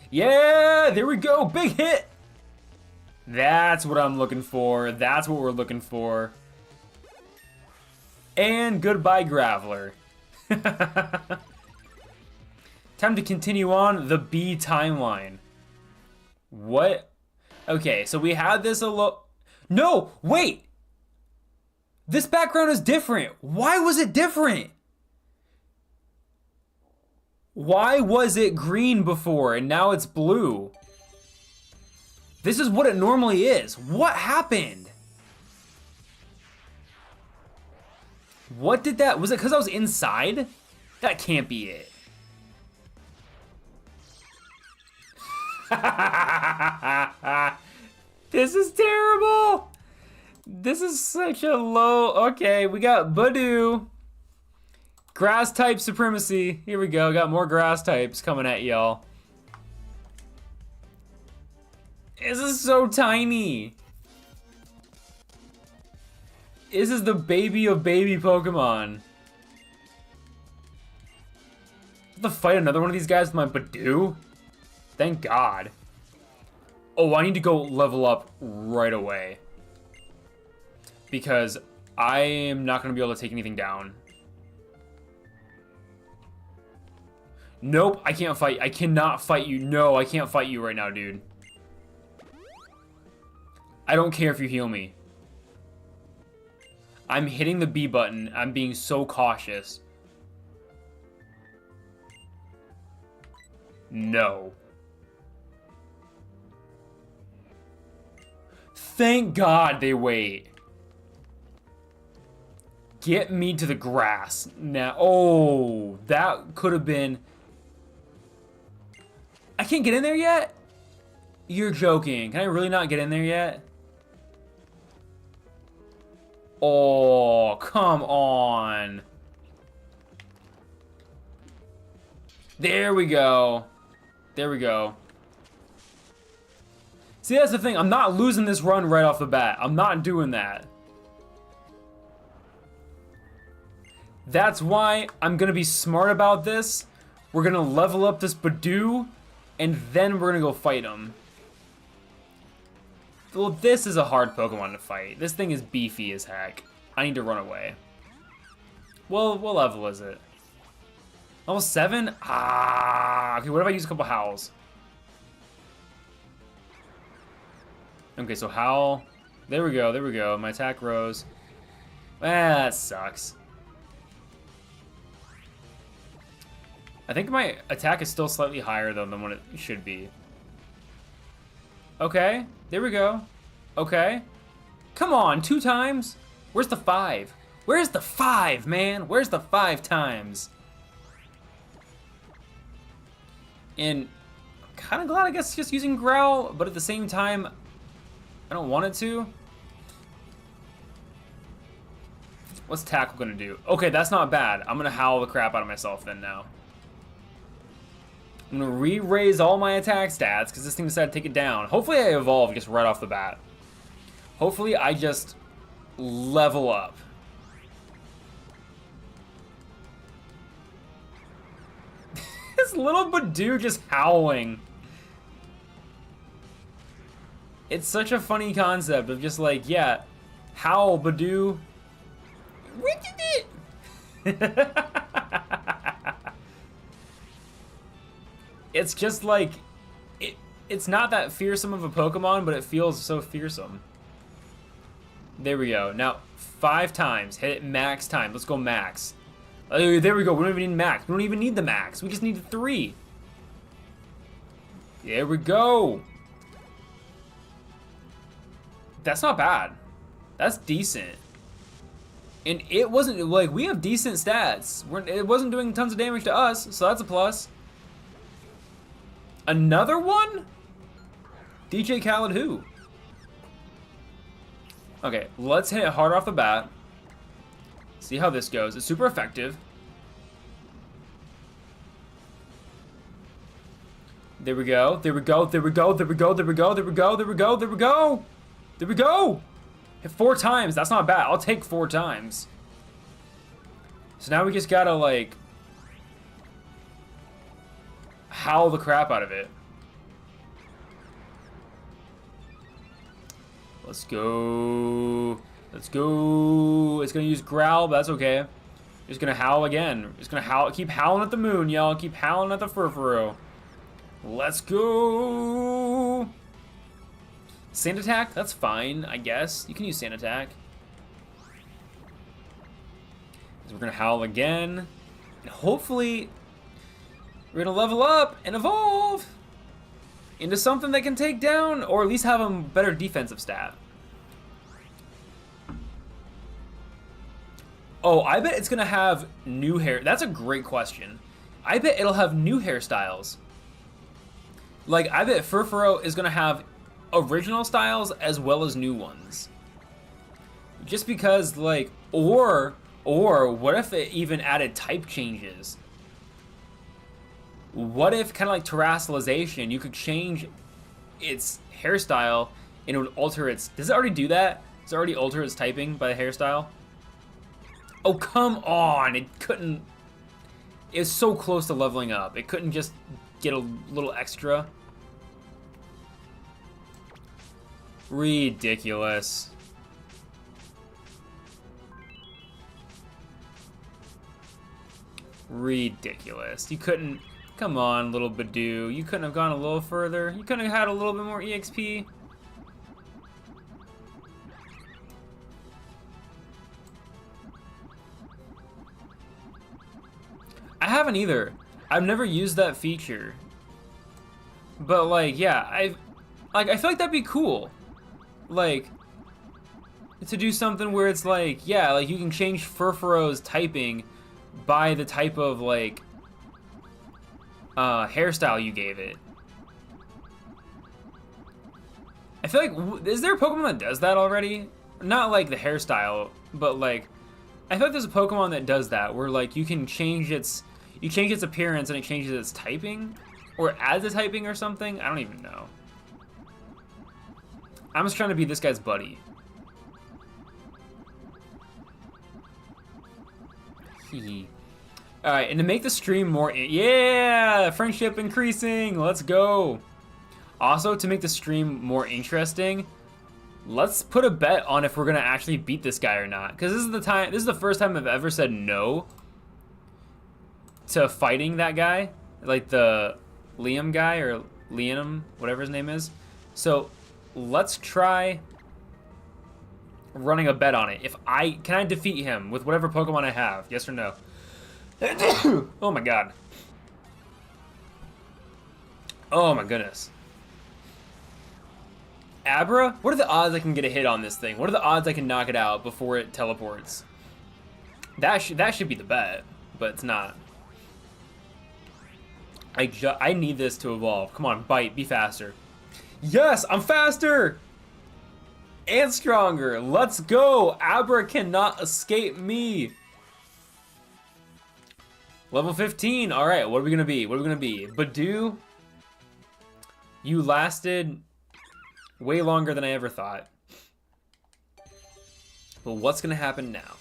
Yeah, there we go, big hit! That's what I'm looking for, that's what we're looking for. And goodbye, Graveler. Time to continue on the B timeline. What? Okay, so we had this No, wait! This background is different. Why was it different? Why was it green before and now it's blue? This is what it normally is. What happened? What did that... Was it because I was inside? That can't be it. This is terrible. This is such a low... Okay, we got Badoo. Grass type supremacy. Here we go. Got more grass types coming at y'all. This is so tiny. This is the baby of baby Pokemon. I have to fight another one of these guys with my Badoo? Thank God. Oh, I need to go level up right away. Because I am not going to be able to take anything down. Nope, I can't fight. I cannot fight you. No, I can't fight you right now, dude. I don't care if you heal me. I'm hitting the B button. I'm being so cautious. No. Thank God they wait. Get me to the grass. Now, oh, that could have been... I can't get in there yet? You're joking. Can I really not get in there yet? Oh, come on. There we go. There we go. See, that's the thing. I'm not losing this run right off the bat. I'm not doing that. That's why I'm going to be smart about this. We're going to level up this Badoo, and then we're going to go fight him. Well, this is a hard Pokemon to fight. This thing is beefy as heck. I need to run away. Well, what level is it? Level 7? Ah, okay, what if I use a couple howls? Okay, so howl. There we go. My attack rose. That sucks. I think my attack is still slightly higher, though, than what it should be. Okay, there we go. Okay. Come on, 2 times? Where's the 5? Where's the 5, man? Where's the 5 times? And I'm kind of glad, I guess, just using Growl, but at the same time, I don't want it to. What's Tackle gonna do? Okay, that's not bad. I'm gonna howl the crap out of myself then now. I'm gonna re-raise all my attack stats because this thing decided to take it down. Hopefully I evolve just right off the bat. Hopefully I just level up. This little Badoo just howling. It's such a funny concept of just like, yeah, howl, Badoo. What did it? It's just like, it's not that fearsome of a Pokemon, but it feels so fearsome. There we go. Now, 5 times. Hit it max time. Let's go max. There we go. We don't even need max. We don't even need the max. We just need 3. There we go. That's not bad. That's decent. And it wasn't, like, we have decent stats. It wasn't doing tons of damage to us, so that's a plus. Another one? DJ Khaled who? Okay, let's hit it hard off the bat. See how this goes. It's super effective. There we go. There we go. There we go. There we go. There we go. There we go. There we go. There we go. There we go. Hit 4 times. That's not bad. I'll take 4 times. So now we just gotta like howl the crap out of it. Let's go. Let's go. It's gonna use Growl, but that's okay. Just gonna howl again. Just gonna howl. Keep howling at the moon, y'all. Keep howling at the Furfuro. Let's go. Sand Attack? That's fine, I guess. You can use Sand Attack. So we're gonna howl again. And hopefully, we're gonna level up and evolve into something that can take down, or at least have a better defensive stat. Oh, I bet it's gonna have new hair. That's a great question. I bet it'll have new hairstyles. Like, I bet Furfuro is gonna have original styles as well as new ones. Just because, like, or what if it even added type changes? What if, kind of like terrestrialization, you could change its hairstyle and it would alter its... Does it already do that? Does it already alter its typing by the hairstyle? Oh, come on! It couldn't... It's so close to leveling up. It couldn't just get a little extra. Ridiculous. Ridiculous. You couldn't... Come on, little Badoo. You couldn't have gone a little further? You couldn't have had a little bit more EXP? I haven't either. I've never used that feature. But, like, yeah, I feel like that'd be cool. Like, to do something where it's like, yeah, like you can change Furfuro's typing by the type of, like, hairstyle you gave it. I feel like, is there a Pokemon that does that already? Not like the hairstyle, but like, I feel like there's a Pokemon that does that, where like you can change its, appearance and it changes its typing, or adds a typing or something. I don't even know. I'm just trying to be this guy's buddy. Hee. Alright, and to make the stream more... Yeah! Friendship increasing! Let's go! Also, to make the stream more interesting, Let's put a bet on if we're gonna actually beat this guy or not. Because this is the first time I've ever said no to fighting that guy. Like the Liam guy, or Liam, whatever his name is. So let's try running a bet on it. Can I defeat him with whatever Pokemon I have? Yes or no? Oh my god. Oh my goodness. Abra? What are the odds I can get a hit on this thing? What are the odds I can knock it out before it teleports? That should be the bet, but it's not. I need this to evolve. Come on, bite, be faster. Yes, I'm faster! And stronger. Let's go! Abra cannot escape me. Level 15. Alright, what are we gonna be? What are we gonna be? Badoo, you lasted way longer than I ever thought. But what's gonna happen now?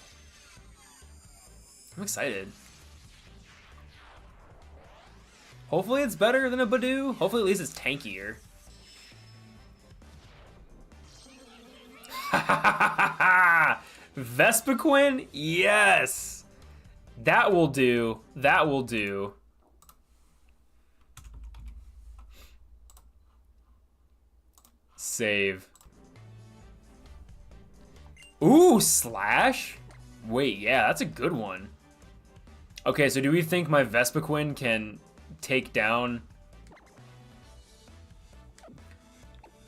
I'm excited. Hopefully it's better than a Badoo. Hopefully at least it's tankier. Vespiquen? Yes! That will do. That will do. Save. Ooh, Slash? Wait, yeah, that's a good one. Okay, so do we think my Vespiquen can take down...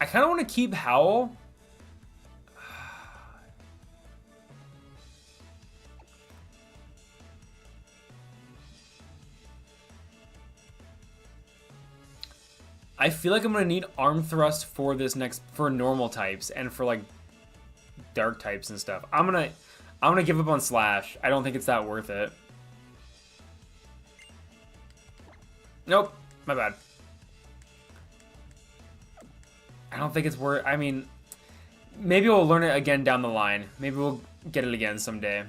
I kind of want to keep Howl. I feel like I'm gonna need Arm Thrust for this for normal types and for like dark types and stuff. I'm gonna give up on Slash. I don't think it's that worth it. Nope, my bad. I don't think it's worth. I mean, maybe we'll learn it again down the line. Maybe we'll get it again someday.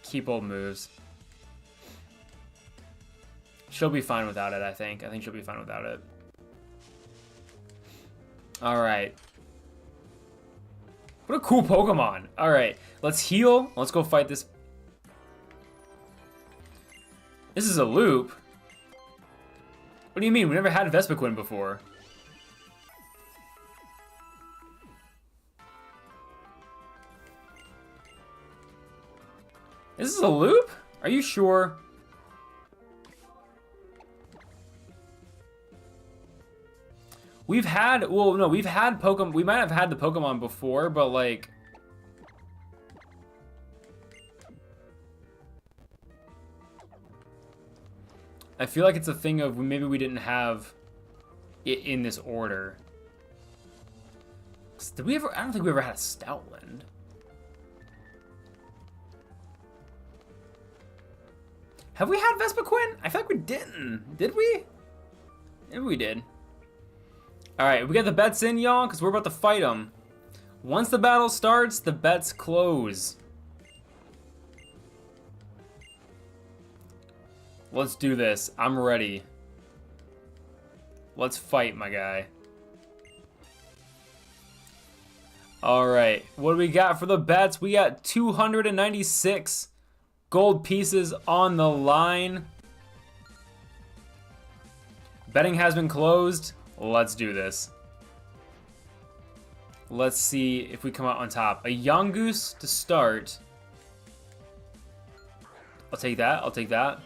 Keep old moves. She'll be fine without it, I think. I think she'll be fine without it. Alright. What a cool Pokemon. Alright, let's heal. Let's go fight this. This is a loop. What do you mean? We never had Vespiquen before. This is a loop? Are you sure? We've had, well, no, we've had Pokemon, we might have had the Pokemon before, but like... I feel like it's a thing of maybe we didn't have it in this order. Did we ever, I don't think we ever had a Stoutland. Have we had Vespiquen? I feel like we didn't. Did we? Maybe we did. Alright, we got the bets in, y'all, because we're about to fight them. Once the battle starts, the bets close. Let's do this. I'm ready. Let's fight, my guy. Alright, what do we got for the bets? We got 296 gold pieces on the line. Betting has been closed. Let's do this. Let's see if we come out on top. A Yungoos to start. I'll take that. I'll take that.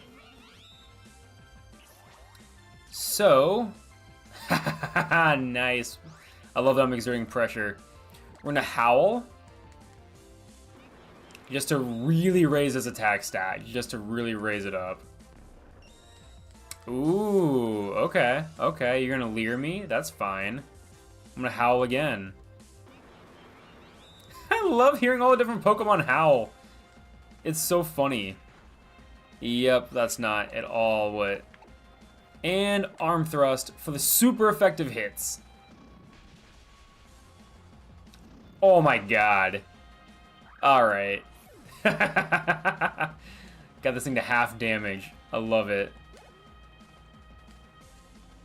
So, nice. I love that I'm exerting pressure. We're gonna Howl. Just to really raise his attack stat. Just to really raise it up. Ooh, okay, okay. You're gonna leer me? That's fine. I'm gonna Howl again. I love hearing all the different Pokemon howl. It's so funny. Yep, that's not at all what... And Arm Thrust for the super effective hits. Oh my god. Alright. Got this thing to half damage. I love it.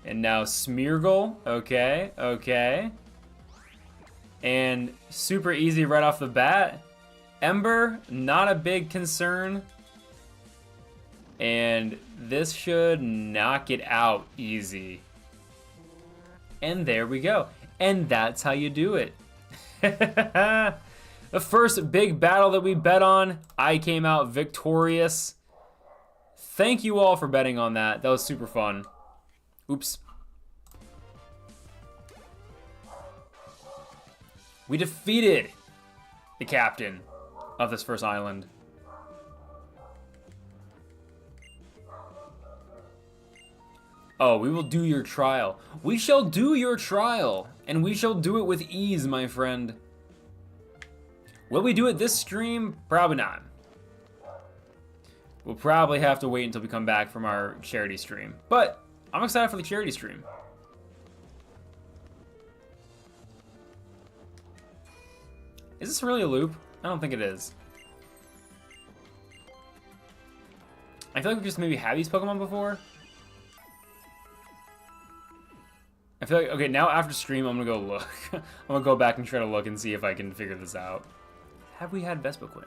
And now Smeargle. Okay, okay. And super easy right off the bat. Ember, not a big concern. And this should knock it out easy. And there we go. And that's how you do it. The first big battle that we bet on, I came out victorious. Thank you all for betting on that. That was super fun. Oops. We defeated the captain of this first island. Oh, we will do your trial. We shall do your trial, and we shall do it with ease, my friend. Will we do it this stream? Probably not. We'll probably have to wait until we come back from our charity stream. But I'm excited for the charity stream. Is this really a loop? I don't think it is. I feel like we just maybe had these Pokemon before. I feel like, okay, now after stream, I'm gonna go look. I'm gonna go back and try to look and see if I can figure this out. Have we had Vespiquen?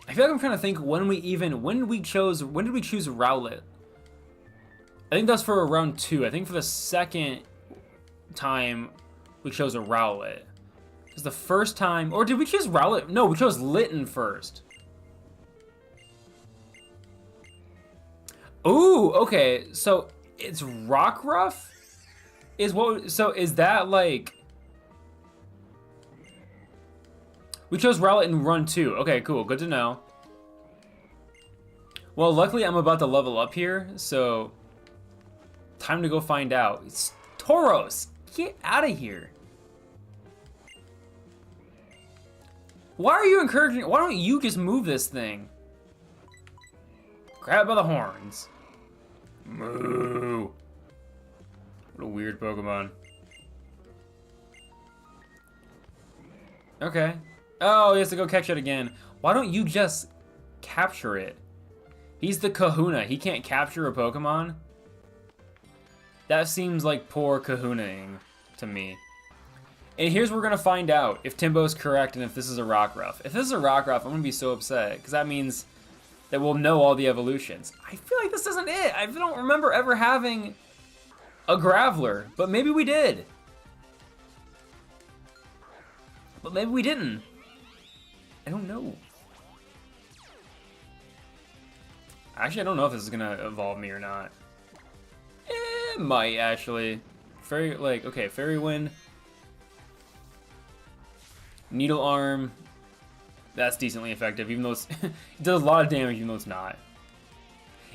I feel like I'm trying to think when did we choose Rowlet? I think that's for round 2. I think for the second time we chose a Rowlet. Because the first time, or did we choose Rowlet? No, we chose Litten first. Ooh, okay, so it's Rockruff? So is that like... We chose Rowlet in run 2. Okay, cool, good to know. Well, luckily I'm about to level up here, so... Time to go find out. It's Tauros! Get out of here. Why are you encouraging... Why don't you just move this thing? Grab by the horns. Moo. What a weird Pokemon. Okay. Oh, he has to go catch it again. Why don't you just capture it? He's the Kahuna. He can't capture a Pokemon? That seems like poor Kahunaing to me. And here's where we're going to find out if Timbo's correct and if this is a Rockruff. If this is a Rockruff, I'm going to be so upset, because that means that we'll know all the evolutions. I feel like this isn't it. I don't remember ever having a Graveler, but maybe we did. But maybe we didn't. I don't know. Actually, I don't know if this is gonna evolve me or not. It might, actually. Okay, Fairy Wind. Needle Arm. That's decently effective, even though it does a lot of damage, even though it's not.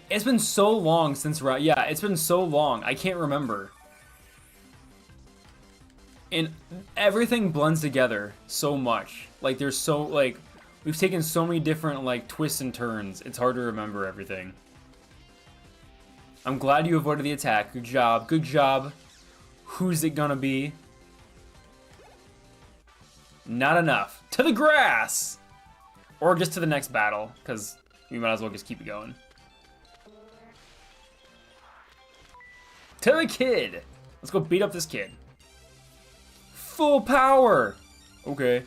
It's been so long since... Yeah, it's been so long. I can't remember. And everything blends together so much. Like, there's so... Like, we've taken so many different, like, twists and turns. It's hard to remember everything. I'm glad you avoided the attack. Good job. Good job. Who's it gonna be? Not enough. To the grass! Or just to the next battle, because we might as well just keep it going. To the kid! Let's go beat up this kid. Full power! Okay.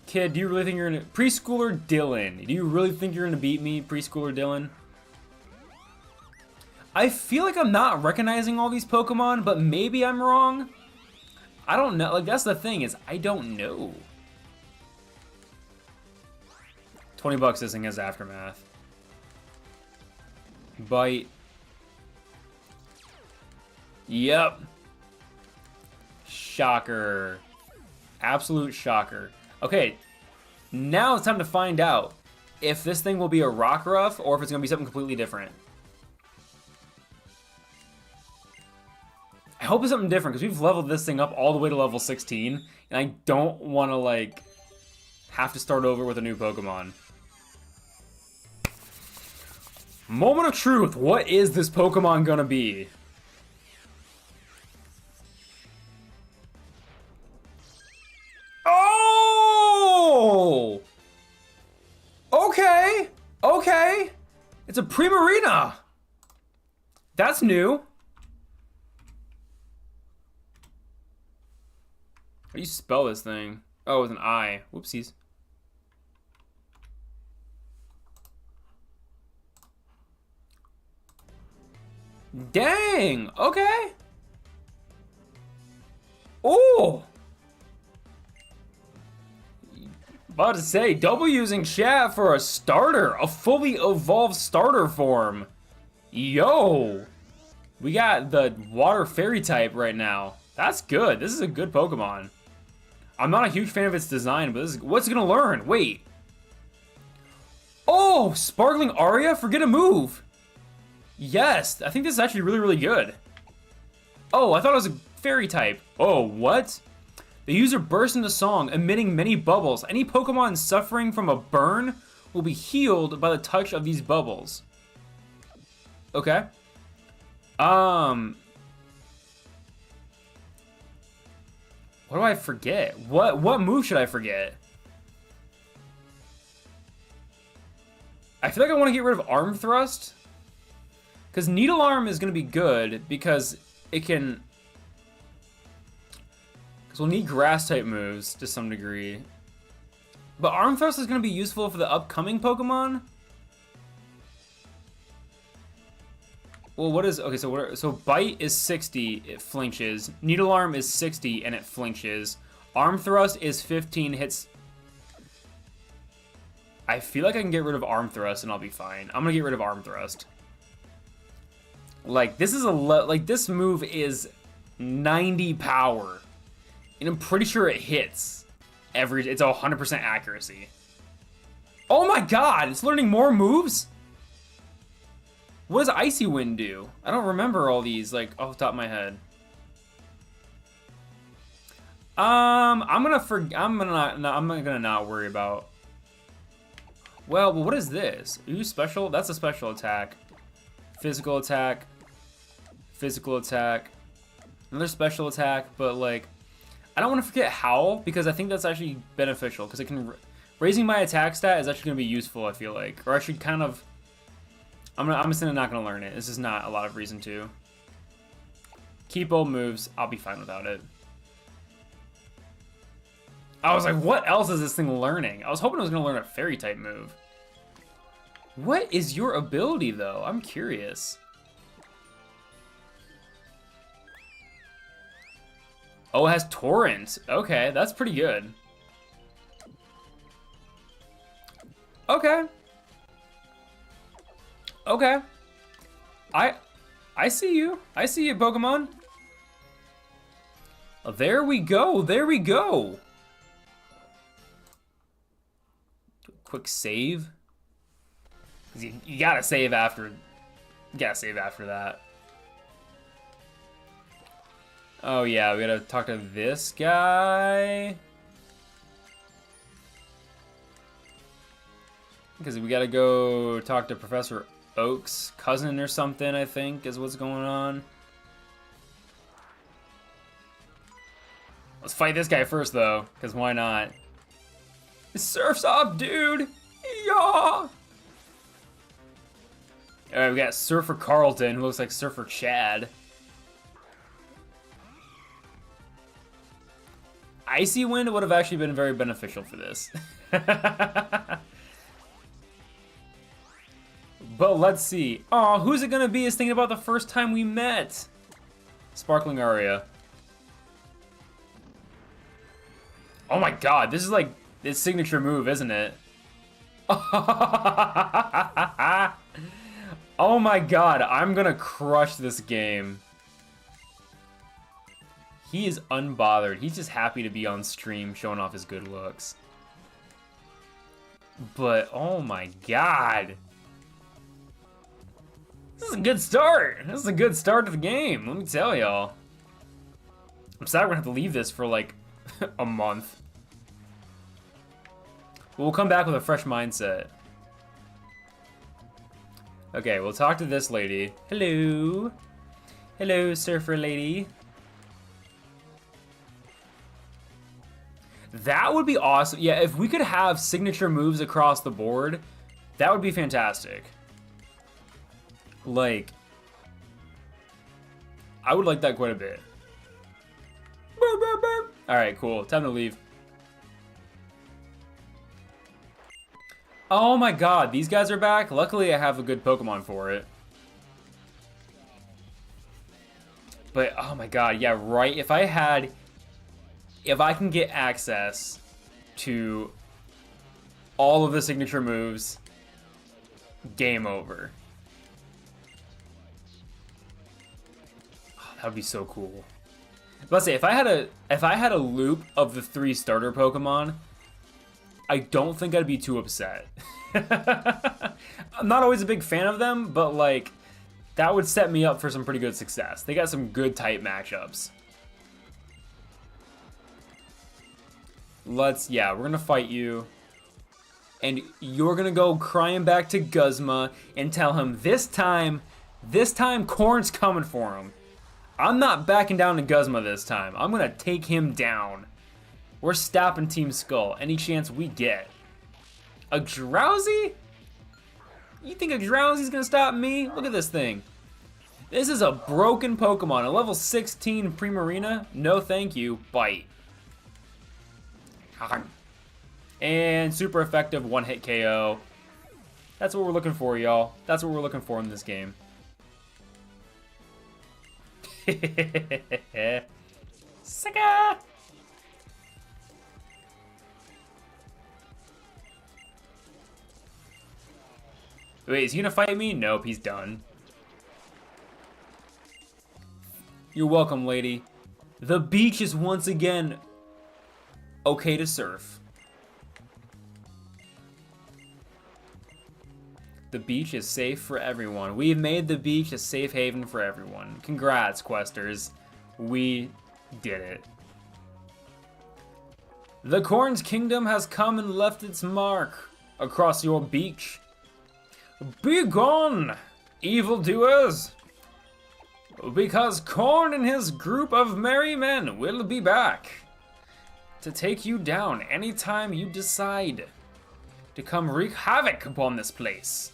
Kid, do you really think you're gonna... Preschooler Dylan. Do you really think you're gonna beat me, Preschooler Dylan? I feel like I'm not recognizing all these Pokemon, but maybe I'm wrong. I don't know. Like, that's the thing, is I don't know. 20 bucks this thing has Aftermath. Bite. Yep. Shocker. Absolute shocker. Okay, now it's time to find out if this thing will be a Rockruff or if it's going to be something completely different. I hope it's something different, because we've leveled this thing up all the way to level 16, and I don't want to, like, have to start over with a new Pokemon. Moment of truth. What is this Pokemon gonna be? Oh! Okay. Okay. It's a Primarina. That's new. How do you spell this thing? Oh, with an I. Whoopsies. Dang! Okay! Oh! About to say, double using chat for a starter. A fully evolved starter form. Yo! We got the water fairy type right now. That's good. This is a good Pokemon. I'm not a huge fan of its design, but this is, what's it gonna learn? Wait. Oh! Sparkling Aria? Forget a move! Yes! I think this is actually really, really good. Oh, I thought it was a fairy type. Oh, what? The user bursts into song, emitting many bubbles. Any Pokemon suffering from a burn will be healed by the touch of these bubbles. Okay. What do I forget? What move should I forget? I feel like I want to get rid of Arm Thrust. Because Needle Arm is going to be good because it can... Because we'll need Grass-type moves to some degree. But Arm Thrust is going to be useful for the upcoming Pokemon. Well, what is... Okay, so Bite is 60, it flinches. Needle Arm is 60, and it flinches. Arm Thrust is 15, hits... I feel like I can get rid of Arm Thrust, and I'll be fine. I'm going to get rid of Arm Thrust. Like, this is this move is 90 power. And I'm pretty sure it hits it's 100% accuracy. Oh my god, it's learning more moves? What does Icy Wind do? I don't remember all these, like, off the top of my head. I'm gonna not worry about... Well, what is this? Ooh, special? That's a special attack. Physical attack. Physical attack. Another special attack, but, like... I don't want to forget Howl, because I think that's actually beneficial, because it can... Raising my attack stat is actually going to be useful, I feel like. Or I should kind of... I'm just not going to learn it. This is not a lot of reason to. Keep old moves. I'll be fine without it. I was like, what else is this thing learning? I was hoping it was going to learn a fairy-type move. What is your ability, though? I'm curious. Oh, it has Torrent. Okay, that's pretty good. Okay. Okay. I see you. I see you, Pokemon. Oh, there we go. There we go. Quick save. You gotta save after. You gotta save after that. Oh yeah, we gotta talk to this guy. Because we gotta go talk to Professor Oak's cousin or something, I think, is what's going on. Let's fight this guy first, though, because why not? Surf's up, dude! Yeah! Alright, we got Surfer Carlton, who looks like Surfer Chad. Icy Wind would have actually been very beneficial for this. But let's see. Oh, who's it gonna be is thinking about the first time we met. Sparkling Aria. Oh my god, this is like its signature move, isn't it? Oh my god, I'm gonna crush this game. He is unbothered. He's just happy to be on stream showing off his good looks. But, oh my god. This is a good start. This is a good start to the game, let me tell y'all. I'm sad we're gonna have to leave this for like a month. But we'll come back with a fresh mindset. Okay, we'll talk to this lady. Hello. Hello, surfer lady. That would be awesome. Yeah, if we could have signature moves across the board, that would be fantastic. Like, I would like that quite a bit. Burp, burp, burp. Alright, cool. Time to leave. Oh my god, these guys are back? Luckily I have a good Pokemon for it. But, oh my god, yeah, right. If I can get access to all of the signature moves, game over. Oh, that would be so cool. Let's say if I had a loop of the 3 starter Pokemon, I don't think I'd be too upset. I'm not always a big fan of them, but like that would set me up for some pretty good success. They got some good type matchups. Yeah, we're gonna fight you. And you're gonna go crying back to Guzma and tell him this time Quoorn's coming for him. I'm not backing down to Guzma this time. I'm gonna take him down. We're stopping Team Skull any chance we get. A Drowsy? You think a Drowsy's gonna stop me? Look at this thing. This is a broken Pokemon. A level 16 Primarina? No thank you. Bite. And super effective one-hit KO. That's what we're looking for, y'all. That's what we're looking for in this game. Sicka! Wait, is he gonna fight me? Nope, he's done. You're welcome, lady. The beach is once again okay to surf. The beach is safe for everyone. We've made the beach a safe haven for everyone. Congrats, questers. We did it. The Quoorn's kingdom has come and left its mark across your beach. Be gone, evildoers! Because Quoorn and his group of merry men will be back to take you down anytime you decide to come wreak havoc upon this place.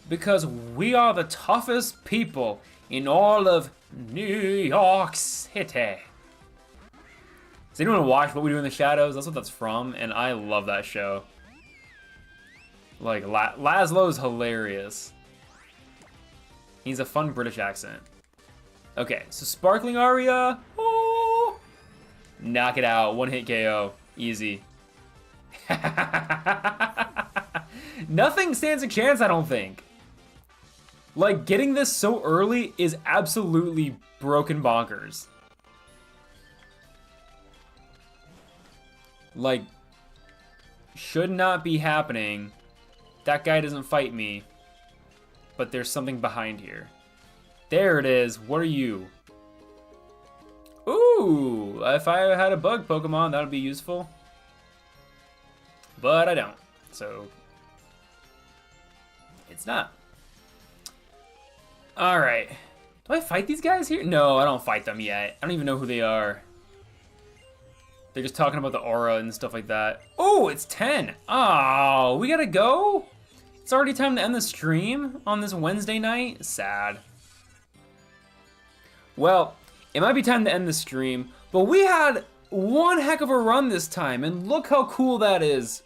Because we are the toughest people in all of New York City. Does anyone watch What We Do in the Shadows? That's what that's from, and I love that show. Like, Laszlo's hilarious. He's a fun British accent. Okay, so Sparkling Aria. Oh, knock it out. One-hit KO. Easy. Nothing stands a chance, I don't think. Like, getting this so early is absolutely broken bonkers. Like, should not be happening. That guy doesn't fight me. But there's something behind here. There it is. What are you? Ooh, if I had a bug Pokemon, that would be useful. But I don't. So, it's not. Alright. Do I fight these guys here? No, I don't fight them yet. I don't even know who they are. They're just talking about the aura and stuff like that. Oh, it's 10. Oh, we gotta go? It's already time to end the stream on this Wednesday night? Sad. Well, it might be time to end the stream, but we had one heck of a run this time, and look how cool that is.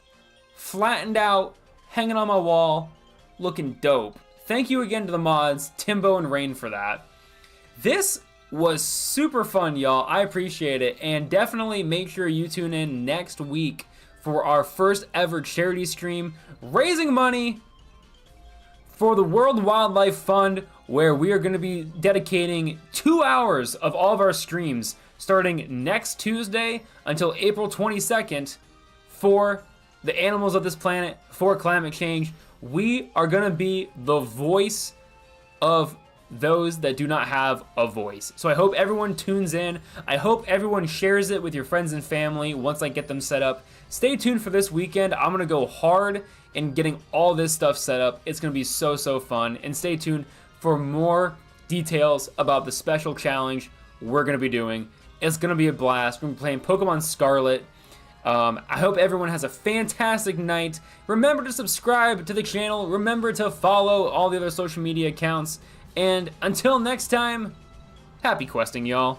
Flattened out, hanging on my wall, looking dope. Thank you again to the mods, Timbo and Rain, for that. This was super fun, y'all. I appreciate it, and definitely make sure you tune in next week for our first ever charity stream, raising money for the World Wildlife Fund, where we are going to be dedicating 2 hours of all of our streams starting next Tuesday until April 22nd for the animals of this planet, for climate change. We are going to be the voice of those that do not have a voice. So I hope everyone tunes in. I hope everyone shares it with your friends and family once I get them set up. Stay tuned for this weekend. I'm going to go hard in getting all this stuff set up. It's going to be so, so fun. And stay tuned for more details about the special challenge we're going to be doing. It's going to be a blast. We're going to be playing Pokemon Scarlet. I hope everyone has a fantastic night. Remember to subscribe to the channel. Remember to follow all the other social media accounts. And until next time, happy questing, y'all.